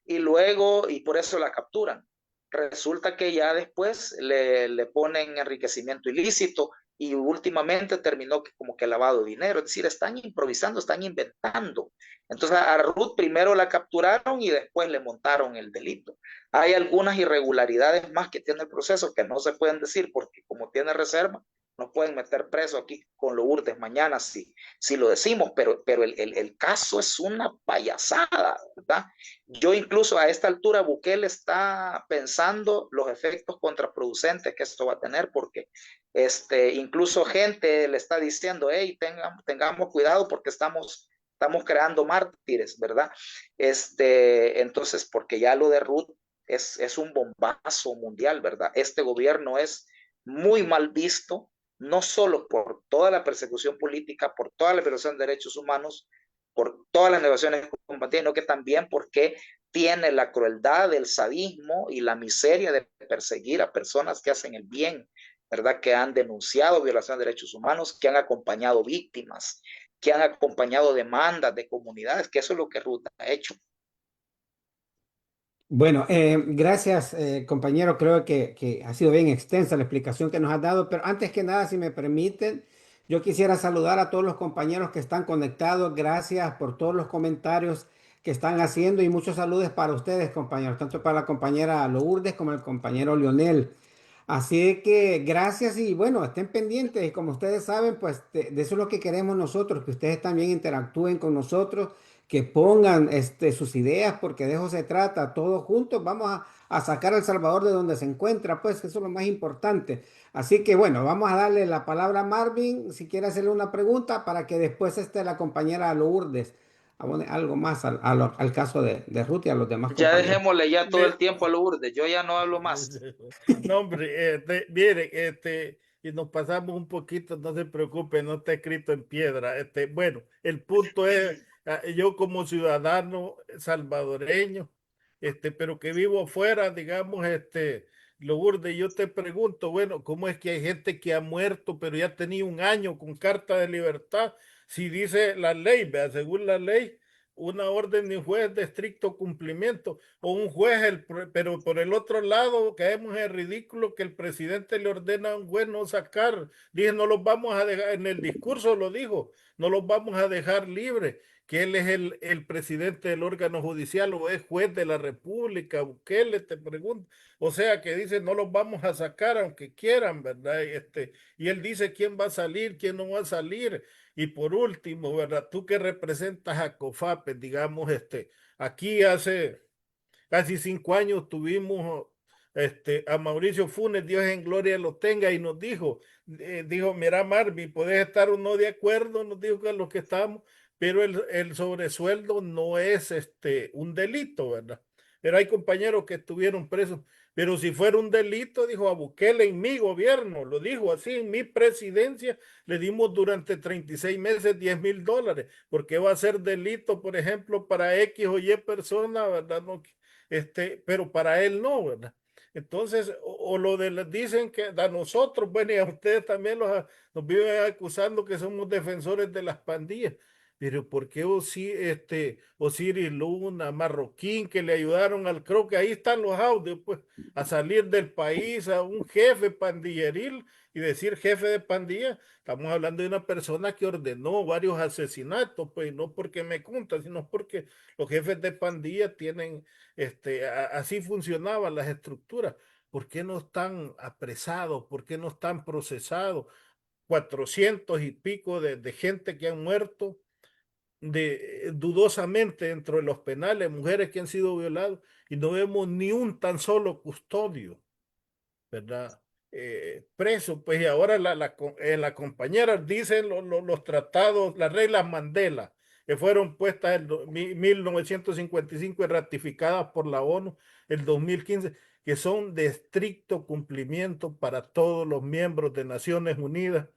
y luego, y por eso la capturan. Resulta que ya después le ponen enriquecimiento ilícito, y últimamente terminó como que lavado de dinero. Es decir, están improvisando, están inventando. Entonces a Ruth primero la capturaron y después le montaron el delito. Hay algunas irregularidades más que tiene el proceso que no se pueden decir porque como tiene reserva, nos pueden meter preso aquí con Lourdes mañana si lo decimos, pero el caso es una payasada, ¿verdad? Yo incluso a esta altura Bukele está pensando los efectos contraproducentes que esto va a tener, porque incluso gente le está diciendo, hey, tengamos cuidado porque estamos creando mártires, ¿verdad? Entonces, porque ya lo de Ruth es un bombazo mundial, ¿verdad? Este gobierno es muy mal visto, no solo por toda la persecución política, por toda la violación de derechos humanos, por todas las negociaciones combatidas, sino que también porque tiene la crueldad, el sadismo y la miseria de perseguir a personas que hacen el bien, ¿verdad? Que han denunciado violación de derechos humanos, que han acompañado víctimas, que han acompañado demandas de comunidades, que eso es lo que Ruth ha hecho. Bueno, gracias, compañero. Creo que ha sido bien extensa la explicación que nos has dado, pero antes que nada, si me permiten, yo quisiera saludar a todos los compañeros que están conectados. Gracias por todos los comentarios que están haciendo y muchos saludos para ustedes, compañeros, tanto para la compañera Lourdes como el compañero Leonel. Así que gracias y bueno, estén pendientes y como ustedes saben, pues de eso es lo que queremos nosotros, que ustedes también interactúen con nosotros, que pongan sus ideas, porque de eso se trata, todos juntos vamos a sacar a El Salvador de donde se encuentra, pues eso es lo más importante. Así que bueno, vamos a darle la palabra a Marvin, si quiere hacerle una pregunta, para que después esté la compañera Lourdes abone algo más al caso de Ruth y a los demás Ya compañeros. dejémosle ya todo el tiempo a Lourdes, yo ya no hablo más. No, hombre, mire, y nos pasamos un poquito, no se preocupe, no está escrito en piedra. Bueno, el punto es, yo como ciudadano salvadoreño, pero que vivo afuera, digamos, Lourdes, yo te pregunto, bueno, ¿cómo es que hay gente que ha muerto, pero ya tenía un año con carta de libertad? Si dice la ley, vea, según la ley, una orden de un juez de estricto cumplimiento o un juez, pero por el otro lado caemos en el ridículo que el presidente le ordena a un juez no sacar. Dije, no los vamos a dejar, en el discurso lo dijo, no los vamos a dejar libres, que él es el presidente del órgano judicial o es juez de la República, Bukele, te pregunto. O sea, que dice, no los vamos a sacar aunque quieran, ¿verdad? Y él dice quién va a salir, quién no va a salir. Y por último, ¿verdad? Tú que representas a COFAPE, digamos, aquí hace casi 5 años tuvimos a Mauricio Funes, Dios en gloria lo tenga, y nos dijo, mira Marvin, puedes estar o no de acuerdo, nos dijo que lo que estamos, pero el sobresueldo no es un delito, ¿verdad? Pero hay compañeros que estuvieron presos. Pero si fuera un delito, dijo a Bukele en mi gobierno, lo dijo así, en mi presidencia, le dimos durante 36 meses $10,000, porque va a ser delito, por ejemplo, para X o Y persona, ¿verdad? No, pero para él no, ¿verdad? Entonces, o lo de dicen que a nosotros, bueno, y a ustedes también nos viven acusando que somos defensores de las pandillas. Pero ¿por qué Osiris Luna, Marroquín, que le ayudaron creo que ahí están los audios, pues, a salir del país, a un jefe pandilleril, y decir jefe de pandilla, estamos hablando de una persona que ordenó varios asesinatos, pues no porque me conta, sino porque los jefes de pandilla tienen, así funcionaban las estructuras. ¿Por qué no están apresados? ¿Por qué no están procesados? 400 y pico de gente que han muerto dudosamente dentro de los penales, mujeres que han sido violadas, y no vemos ni un tan solo custodio, ¿verdad? Preso, pues, y ahora la compañera dicen los tratados, las reglas Mandela, que fueron puestas en 1955 y ratificadas por la ONU el 2015, que son de estricto cumplimiento para todos los miembros de Naciones Unidas.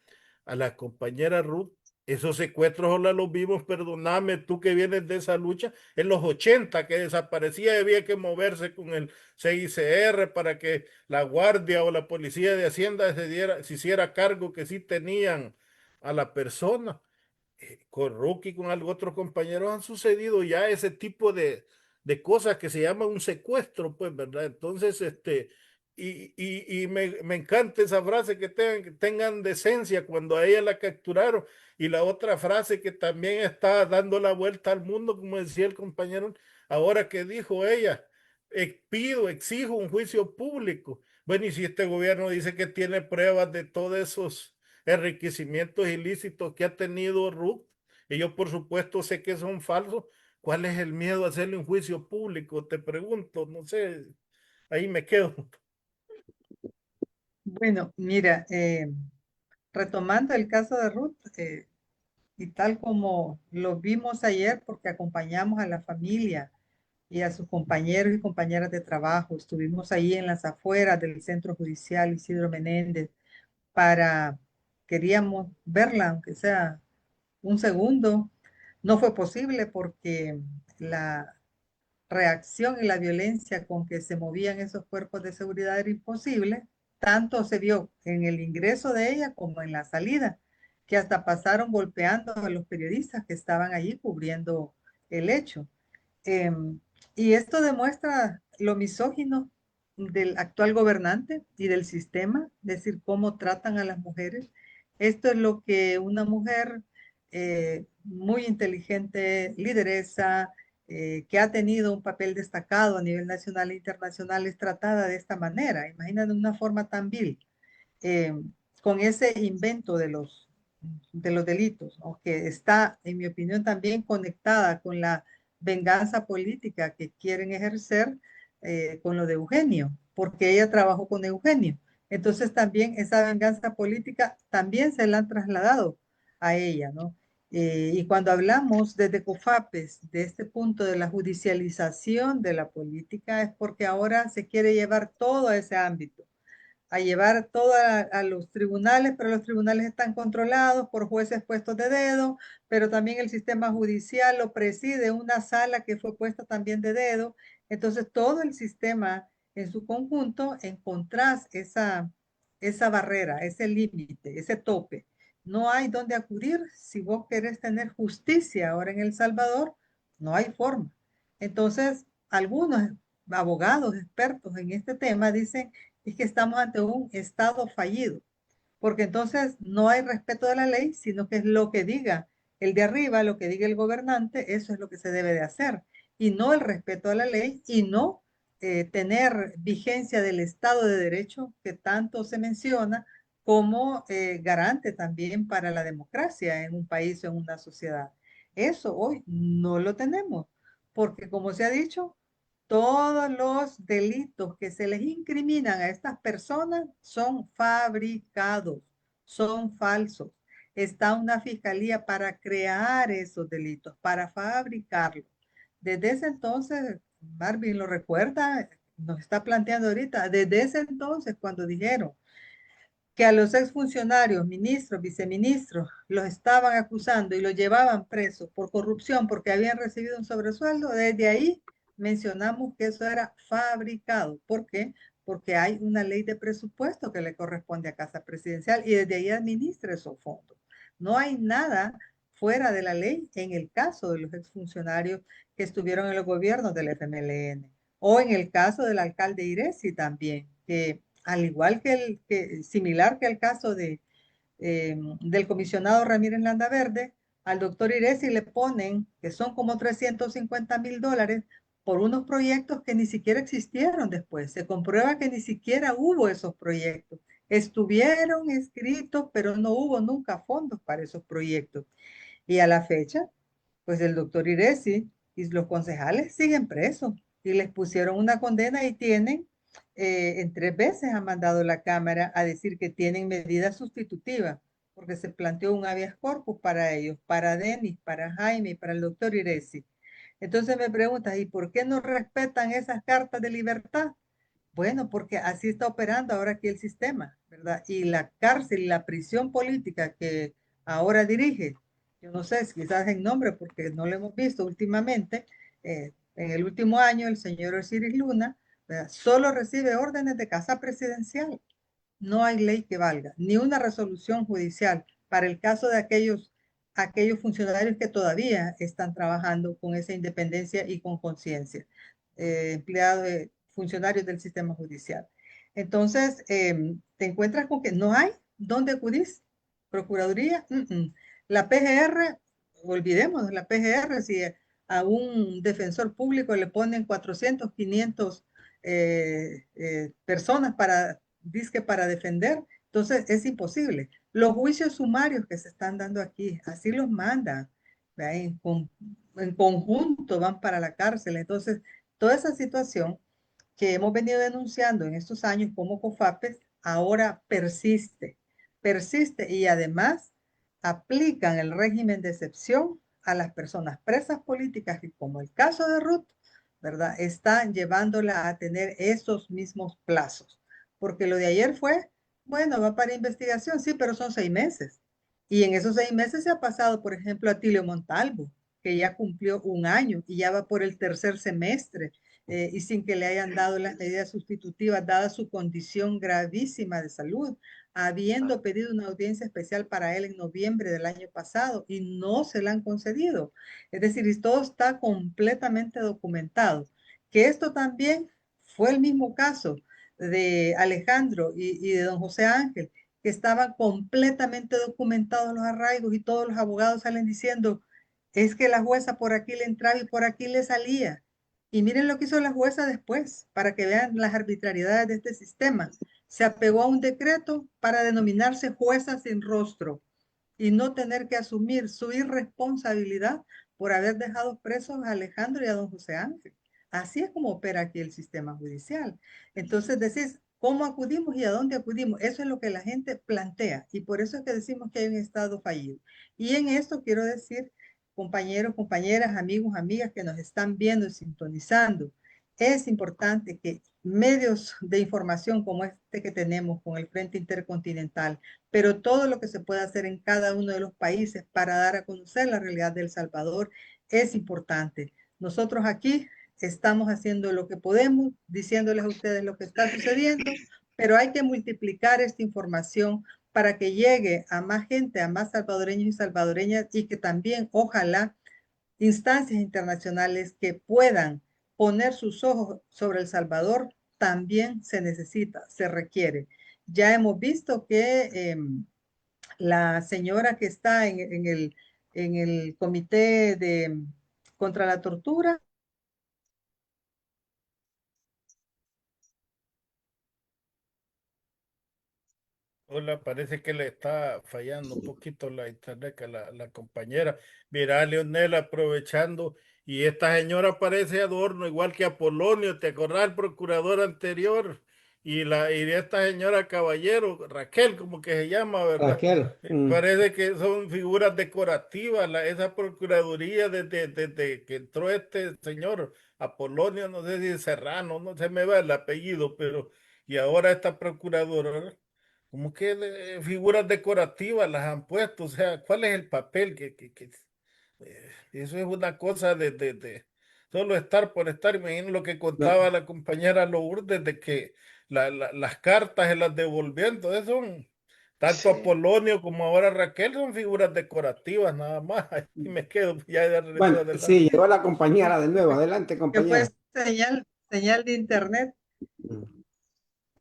A la compañera Ruth, esos secuestros ahora los vimos, perdóname, tú que vienes de esa lucha, en los 80 que desaparecía, había que moverse con el CICR para que la Guardia o la Policía de Hacienda se hiciera cargo que sí tenían a la persona. Con Rookie, con algo otros compañeros han sucedido ya ese tipo de cosas que se llama un secuestro, pues, ¿verdad? Entonces, y me encanta esa frase que tengan decencia cuando a ella la capturaron. Y la otra frase que también está dando la vuelta al mundo, como decía el compañero, ahora que dijo ella, exijo un juicio público. Bueno, y si este gobierno dice que tiene pruebas de todos esos enriquecimientos ilícitos que ha tenido Ruth, y yo por supuesto sé que son falsos. ¿Cuál es el miedo a hacerle un juicio público? Te pregunto, no sé, ahí me quedo. Bueno, mira, retomando el caso de Ruth, y tal como lo vimos ayer, porque acompañamos a la familia y a sus compañeros y compañeras de trabajo, estuvimos ahí en las afueras del Centro Judicial Isidro Menéndez para, queríamos verla, aunque sea un segundo. No fue posible porque la reacción y la violencia con que se movían esos cuerpos de seguridad era imposible. Tanto se vio en el ingreso de ella como en la salida, que hasta pasaron golpeando a los periodistas que estaban allí cubriendo el hecho. Em, y esto demuestra lo misógino del actual gobernante y del sistema, es decir, cómo tratan a las mujeres. Esto es lo que una mujer muy inteligente, lideresa, que ha tenido un papel destacado a nivel nacional e internacional, es tratada de esta manera. Imagínate una forma tan vil, eh, con ese invento de los delitos, ¿no? Que está, en mi opinión, también conectada con la venganza política que quieren ejercer con lo de Eugenio, porque ella trabajó con Eugenio. Entonces también esa venganza política también se la han trasladado a ella, ¿no? Y cuando hablamos desde COFAPES de este punto de la judicialización de la política es porque ahora se quiere llevar todo a ese ámbito, a llevar todo a los tribunales, pero los tribunales están controlados por jueces puestos de dedo, pero también el sistema judicial lo preside una sala que fue puesta también de dedo. Entonces todo el sistema en su conjunto encontrás esa barrera, ese límite, ese tope. No hay dónde acudir si vos querés tener justicia ahora en El Salvador, no hay forma. Entonces, algunos abogados expertos en este tema dicen es que estamos ante un Estado fallido, porque entonces no hay respeto de la ley, sino que es lo que diga el de arriba, lo que diga el gobernante, eso es lo que se debe de hacer, y no el respeto a la ley y no tener vigencia del Estado de Derecho que tanto se menciona como garante también para la democracia en un país o en una sociedad. Eso hoy no lo tenemos, porque como se ha dicho, todos los delitos que se les incriminan a estas personas son fabricados, son falsos. Está una fiscalía para crear esos delitos, para fabricarlos. Desde ese entonces, Marvin lo recuerda, nos está planteando ahorita, desde ese entonces cuando dijeron que a los exfuncionarios, ministros, viceministros, los estaban acusando y los llevaban presos por corrupción porque habían recibido un sobresueldo, desde ahí mencionamos que eso era fabricado. ¿Por qué? Porque hay una ley de presupuesto que le corresponde a Casa Presidencial y desde ahí administra esos fondos. No hay nada fuera de la ley en el caso de los exfuncionarios que estuvieron en los gobiernos del FMLN o en el caso del alcalde Iresi también, que al igual similar que el caso del comisionado Ramírez Landaverde, al doctor Iresi le ponen que son como $350,000 por unos proyectos que ni siquiera existieron después. Se comprueba que ni siquiera hubo esos proyectos. Estuvieron escritos, pero no hubo nunca fondos para esos proyectos. Y a la fecha, pues el doctor Iresi y los concejales siguen presos y les pusieron una condena y tienen, en 3 veces ha mandado la Cámara a decir que tienen medidas sustitutivas, porque se planteó un habeas corpus para ellos, para Denis, para Jaime y para el doctor Iresi. Entonces me preguntas, ¿y por qué no respetan esas cartas de libertad? Bueno, porque así está operando ahora aquí el sistema, ¿verdad? Y la cárcel y la prisión política que ahora dirige, yo no sé, quizás en nombre, porque no lo hemos visto últimamente, en el último año el señor Osiris Luna, ¿verdad? Solo recibe órdenes de casa presidencial. No hay ley que valga, ni una resolución judicial para el caso de aquellos funcionarios que todavía están trabajando con esa independencia y con conciencia, empleados, funcionarios del sistema judicial. Entonces, te encuentras con que no hay dónde acudir. Procuraduría, la PGR, olvidemos la PGR, si a un defensor público le ponen 400, 500 personas para, dizque para defender, Entonces, es imposible. Los juicios sumarios que se están dando aquí, así los mandan, ¿verdad? En conjunto van para la cárcel. Entonces, toda esa situación que hemos venido denunciando en estos años como COFAPES, ahora persiste y además aplican el régimen de excepción a las personas presas políticas que, como el caso de Ruth, ¿verdad? Están llevándola a tener esos mismos plazos. Porque lo de ayer fue, bueno, va para investigación, sí, pero son 6 meses. Y en esos 6 meses se ha pasado, por ejemplo, a Tilio Montalvo, que ya cumplió un año y ya va por el tercer semestre y sin que le hayan dado las medidas sustitutivas, dada su condición gravísima de salud, habiendo pedido una audiencia especial para él en noviembre del año pasado y no se la han concedido. Es decir, y todo está completamente documentado. Que esto también fue el mismo caso de Alejandro y de don José Ángel, que estaban completamente documentados los arraigos y todos los abogados salen diciendo, es que la jueza por aquí le entraba y por aquí le salía. Y miren lo que hizo la jueza después, para que vean las arbitrariedades de este sistema. Se apegó a un decreto para denominarse jueza sin rostro y no tener que asumir su irresponsabilidad por haber dejado presos a Alejandro y a don José Ángel. Así es como opera aquí el sistema judicial. Entonces decís, ¿cómo acudimos y a dónde acudimos? Eso es lo que la gente plantea y por eso es que decimos que hay un Estado fallido. Y en esto quiero decir, compañeros, compañeras, amigos, amigas que nos están viendo y sintonizando, es importante que medios de información como este que tenemos con el Frente Intercontinental, pero todo lo que se puede hacer en cada uno de los países para dar a conocer la realidad de El Salvador es importante. Nosotros aquí estamos haciendo lo que podemos, diciéndoles a ustedes lo que está sucediendo, pero hay que multiplicar esta información para que llegue a más gente, a más salvadoreños y salvadoreñas y que también, ojalá, instancias internacionales que puedan poner sus ojos sobre El Salvador, también se necesita, se requiere. Ya hemos visto que la señora que está en el comité contra la tortura. Hola, parece que le está fallando un poquito la internet que la compañera. Mira, Leonel, aprovechando, y esta señora parece adorno, igual que Apolonio, ¿te acordás el procurador anterior? Y de esta señora Caballero, Raquel, como que se llama, ¿verdad? Raquel. Parece que son figuras decorativas, esa procuraduría desde que entró este señor Apolonio, no sé si Serrano, no se me va el apellido, pero y ahora esta procuradora, ¿verdad? Como que figuras decorativas las han puesto, o sea, ¿cuál es el papel? Eso es una cosa de solo estar por estar. Imagino lo que contaba la compañera Lourdes de que las cartas se las devolvían, entonces son, tanto Sí. Apolonio como ahora Raquel son figuras decorativas nada más. Y me quedo ya de regreso Bueno, sí, adelante. llegó la compañera de nuevo. Adelante, Que fue compañera. señal de internet. Mm.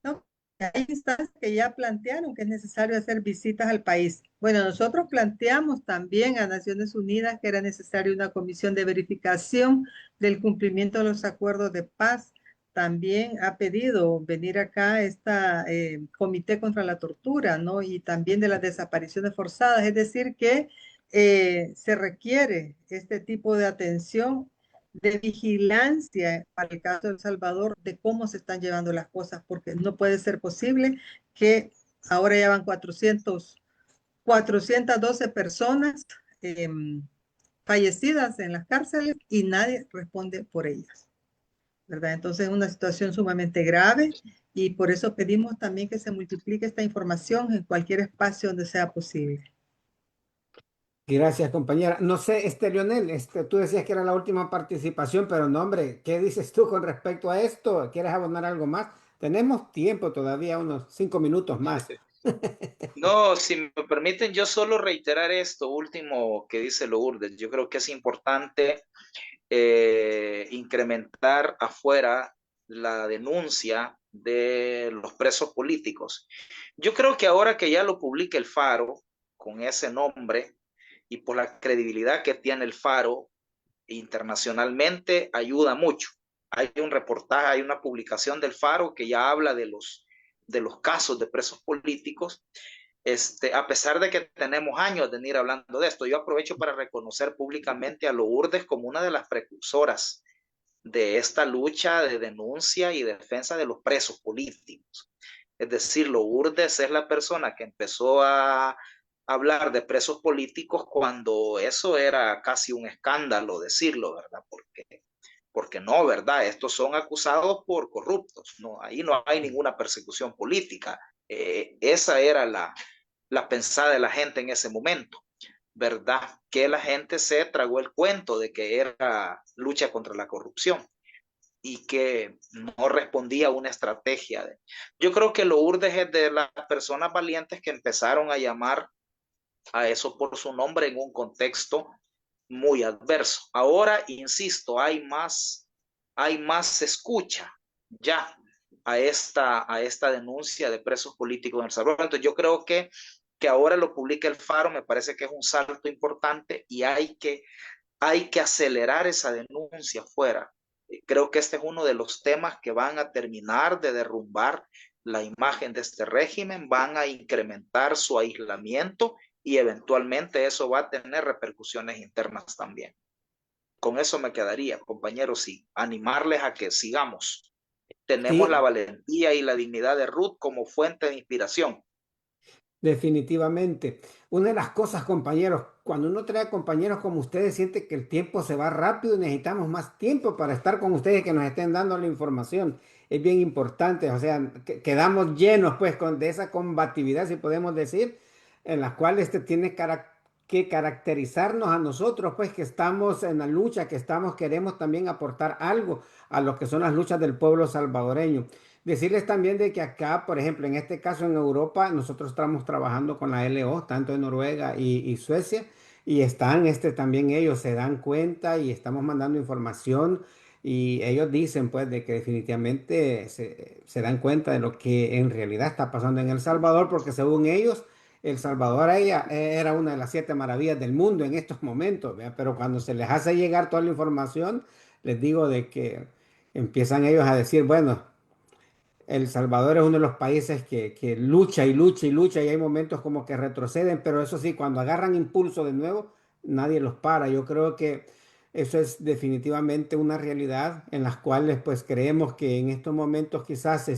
¿No? Hay instancias que ya plantearon que es necesario hacer visitas al país. Bueno, nosotros planteamos también a Naciones Unidas que era necesaria una comisión de verificación del cumplimiento de los acuerdos de paz. También ha pedido venir acá esta comité contra la tortura, ¿no? Y también de las desapariciones forzadas. Es decir, que se requiere este tipo de atención de vigilancia para el caso de El Salvador, de cómo se están llevando las cosas, porque no puede ser posible que ahora ya van 412 personas fallecidas en las cárceles y nadie responde por ellas, ¿verdad? Entonces es una situación sumamente grave y por eso pedimos también que se multiplique esta información en cualquier espacio donde sea posible. Gracias, compañera. No sé, Leonel, tú decías que era la última participación, pero no, hombre, ¿qué dices tú con respecto a esto? ¿Quieres abonar algo más? Tenemos tiempo todavía, unos 5 minutos más. No, si me permiten, yo solo reiterar esto último que dice Lourdes. Yo creo que es importante incrementar afuera la denuncia de los presos políticos. Yo creo que ahora que ya lo publica el Faro con ese nombre y por la credibilidad que tiene el Faro internacionalmente, ayuda mucho. Hay un reportaje, hay una publicación del Faro que ya habla de los de los casos de presos políticos, a pesar de que tenemos años de venir hablando de esto. Yo aprovecho para reconocer públicamente a Lourdes como una de las precursoras de esta lucha de denuncia y defensa de los presos políticos. Es decir, Lourdes es la persona que empezó a hablar de presos políticos cuando eso era casi un escándalo decirlo, ¿verdad? Porque no, ¿verdad? Estos son acusados por corruptos, no, ahí no hay ninguna persecución política. Esa era la pensada de la gente en ese momento, ¿verdad? Que la gente se tragó el cuento de que era lucha contra la corrupción y que no respondía a una estrategia. Yo creo que Lourdes es de las personas valientes que empezaron a llamar a eso por su nombre en un contexto muy adverso. Ahora, insisto, hay más escucha ya a esta denuncia de presos políticos en El Salvador. Entonces yo creo que ahora lo publica el Faro, me parece que es un salto importante y hay que acelerar esa denuncia fuera. Creo que este es uno de los temas que van a terminar de derrumbar la imagen de este régimen, van a incrementar su aislamiento y eventualmente eso va a tener repercusiones internas también. Con eso me quedaría, compañeros, y animarles a que sigamos. Tenemos la Sí, valentía y la dignidad de Ruth como fuente de inspiración. definitivamente. Una de las cosas, compañeros, cuando uno trae compañeros como ustedes, siente que el tiempo se va rápido y necesitamos más tiempo para estar con ustedes que nos estén dando la información. Es bien importante, o sea, quedamos llenos pues de esa combatividad, si podemos decir, en la cual tiene que caracterizarnos a nosotros, pues que estamos en la lucha, queremos también aportar algo a lo que son las luchas del pueblo salvadoreño. Decirles también de que acá, por ejemplo, en este caso en Europa, nosotros estamos trabajando con la LO, tanto en Noruega y Suecia, y están, también ellos se dan cuenta y estamos mandando información y ellos dicen pues de que definitivamente se dan cuenta de lo que en realidad está pasando en El Salvador, porque según ellos, El Salvador era una de las 7 maravillas del mundo en estos momentos, ¿verdad? Pero cuando se les hace llegar toda la información, les digo de que empiezan ellos a decir, bueno, el Salvador es uno de los países que lucha y lucha y lucha y hay momentos como que retroceden, pero eso sí, cuando agarran impulso de nuevo, nadie los para. Yo creo que eso es definitivamente una realidad en las cuales pues creemos que en estos momentos quizás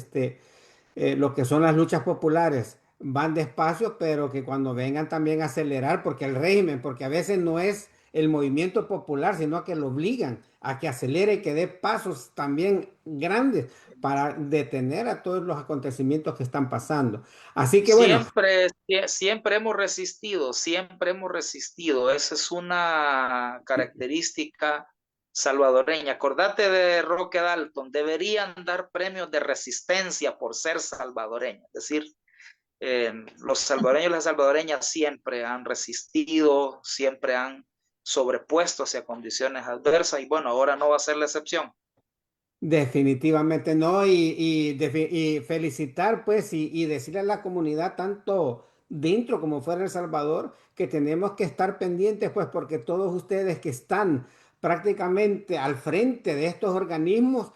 lo que son las luchas populares van despacio, pero que cuando vengan también a acelerar, porque el régimen, porque a veces no es el movimiento popular, sino que lo obligan a que acelere y que dé pasos también grandes para detener a todos los acontecimientos que están pasando. Así que bueno, Siempre hemos resistido, siempre hemos resistido. Esa es una característica salvadoreña. Acordate de Roque Dalton, deberían dar premios de resistencia por ser salvadoreños. Es decir, los salvadoreños y las salvadoreñas siempre han resistido, siempre han sobrepuesto hacia condiciones adversas y bueno, ahora no va a ser la excepción. definitivamente no, y felicitar pues y decirle a la comunidad tanto dentro como fuera de El Salvador que tenemos que estar pendientes pues porque todos ustedes que están prácticamente al frente de estos organismos,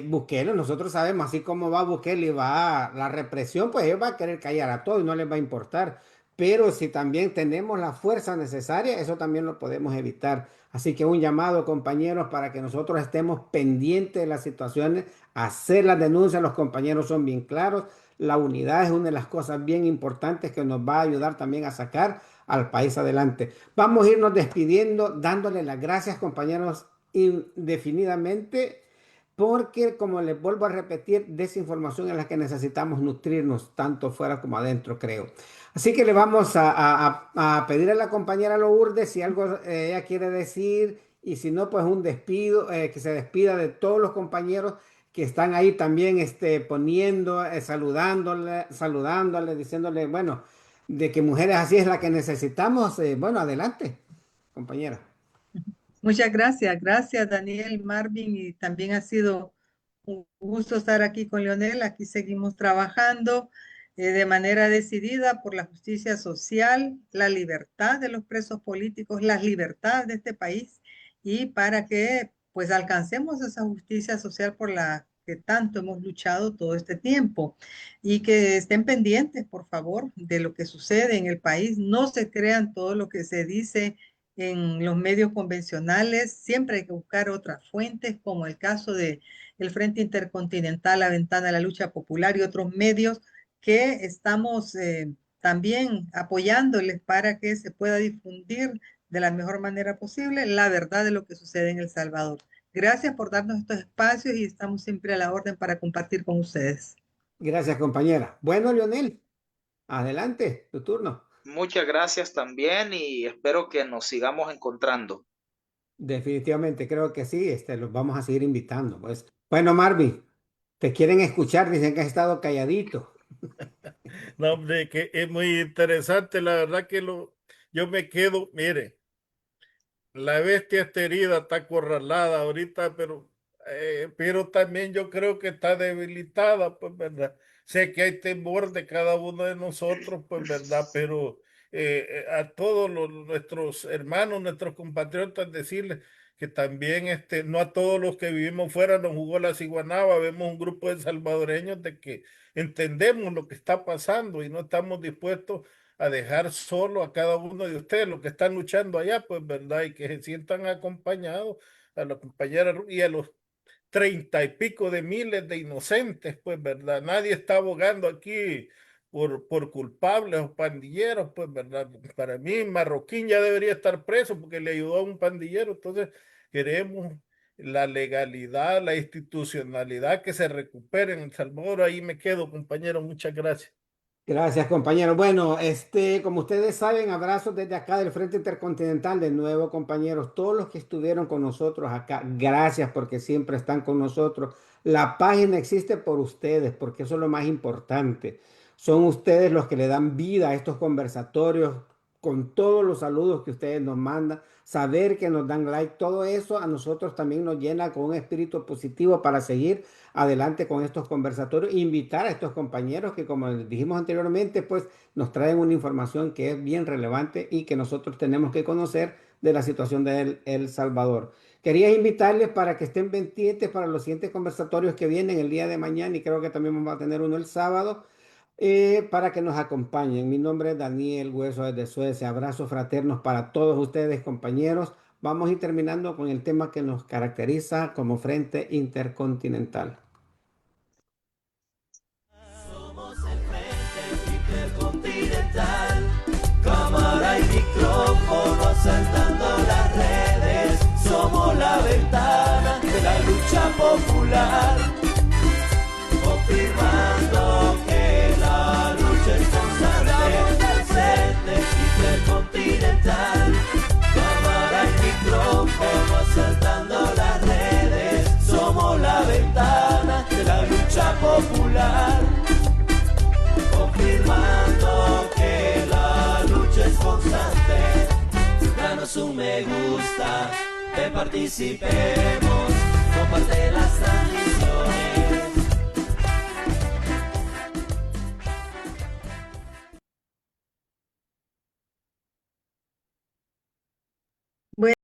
Bukele, nosotros sabemos así como va Bukele y va la represión, pues él va a querer callar a todos y no les va a importar. Pero si también tenemos la fuerza necesaria, eso también lo podemos evitar. Así que un llamado, compañeros, para que nosotros estemos pendientes de las situaciones, hacer las denuncias, los compañeros son bien claros. La unidad es una de las cosas bien importantes que nos va a ayudar también a sacar al país adelante. Vamos a irnos despidiendo, dándole las gracias, compañeros, indefinidamente, porque, como les vuelvo a repetir, desinformación es la que necesitamos nutrirnos, tanto fuera como adentro, creo. Así que le vamos a pedir a la compañera Lourdes si algo ella quiere decir y si no, pues un despido, que se despida de todos los compañeros que están ahí también poniendo, saludándole, diciéndole, bueno, de que mujeres así es la que necesitamos. Bueno, adelante, compañera. Muchas gracias Daniel, Marvin, y también ha sido un gusto estar aquí con Leonel. Aquí seguimos trabajando de manera decidida por la justicia social, la libertad de los presos políticos, las libertades de este país y para que pues alcancemos esa justicia social por la que tanto hemos luchado todo este tiempo. Y que estén pendientes, por favor, de lo que sucede en el país. No se crean todo lo que se dice en los medios convencionales. Siempre hay que buscar otras fuentes, como el caso de el Frente Intercontinental, La Ventana de la Lucha Popular y otros medios que estamos también apoyándoles para que se pueda difundir de la mejor manera posible la verdad de lo que sucede en El Salvador. Gracias por darnos estos espacios y estamos siempre a la orden para compartir con ustedes. Gracias, compañera. Bueno, Leonel, adelante, tu turno. Muchas gracias también y espero que nos sigamos encontrando. Definitivamente, creo que sí, los vamos a seguir invitando, pues. Bueno, Marvin, te quieren escuchar, dicen que has estado calladito. No, hombre, que es muy interesante, la verdad que yo me quedo, mire, la bestia está herida, está acorralada ahorita, pero también yo creo que está debilitada, pues, ¿verdad? Sé que hay temor de cada uno de nosotros, pues, ¿verdad? Pero a todos nuestros hermanos, nuestros compatriotas, decirles que también no a todos los que vivimos fuera nos jugó la ciguanaba, vemos un grupo de salvadoreños de que entendemos lo que está pasando y no estamos dispuestos a dejar solo a cada uno de ustedes, los que están luchando allá, pues, ¿verdad? Y que se sientan acompañados a la compañera y a los 30 y pico de miles de inocentes, pues, ¿verdad? Nadie está abogando aquí por culpables o pandilleros, pues, ¿verdad? Para mí, Marroquín ya debería estar preso porque le ayudó a un pandillero, entonces queremos la legalidad, la institucionalidad que se recupere en El Salvador. Ahí me quedo, compañero, muchas gracias. Gracias, compañero. Bueno, como ustedes saben, abrazos desde acá del Frente Intercontinental. De nuevo, compañeros, todos los que estuvieron con nosotros acá, gracias porque siempre están con nosotros. La página existe por ustedes, porque eso es lo más importante. Son ustedes los que le dan vida a estos conversatorios con todos los saludos que ustedes nos mandan. Saber que nos dan like, todo eso a nosotros también nos llena con un espíritu positivo para seguir adelante con estos conversatorios, invitar a estos compañeros que, como les dijimos anteriormente, pues nos traen una información que es bien relevante y que nosotros tenemos que conocer de la situación de El Salvador. Quería invitarles para que estén pendientes para los siguientes conversatorios que vienen el día de mañana y creo que también vamos a tener uno el sábado. Para que nos acompañen. Mi nombre es Daniel Hueso desde Suecia. Abrazos fraternos para todos ustedes, compañeros. Vamos a ir terminando con el tema que nos caracteriza como Frente Intercontinental. Somos el Frente Intercontinental, cámara y micrófono asaltando las redes. Somos la ventana de la lucha popular, confirmando que la lucha es constante. El Frente Intercontinental, cámara y micrófono asaltando las redes. Somos la ventana de la lucha popular, confirmando que la lucha es constante. Danos un me gusta, participemos, comparte las transmisiones.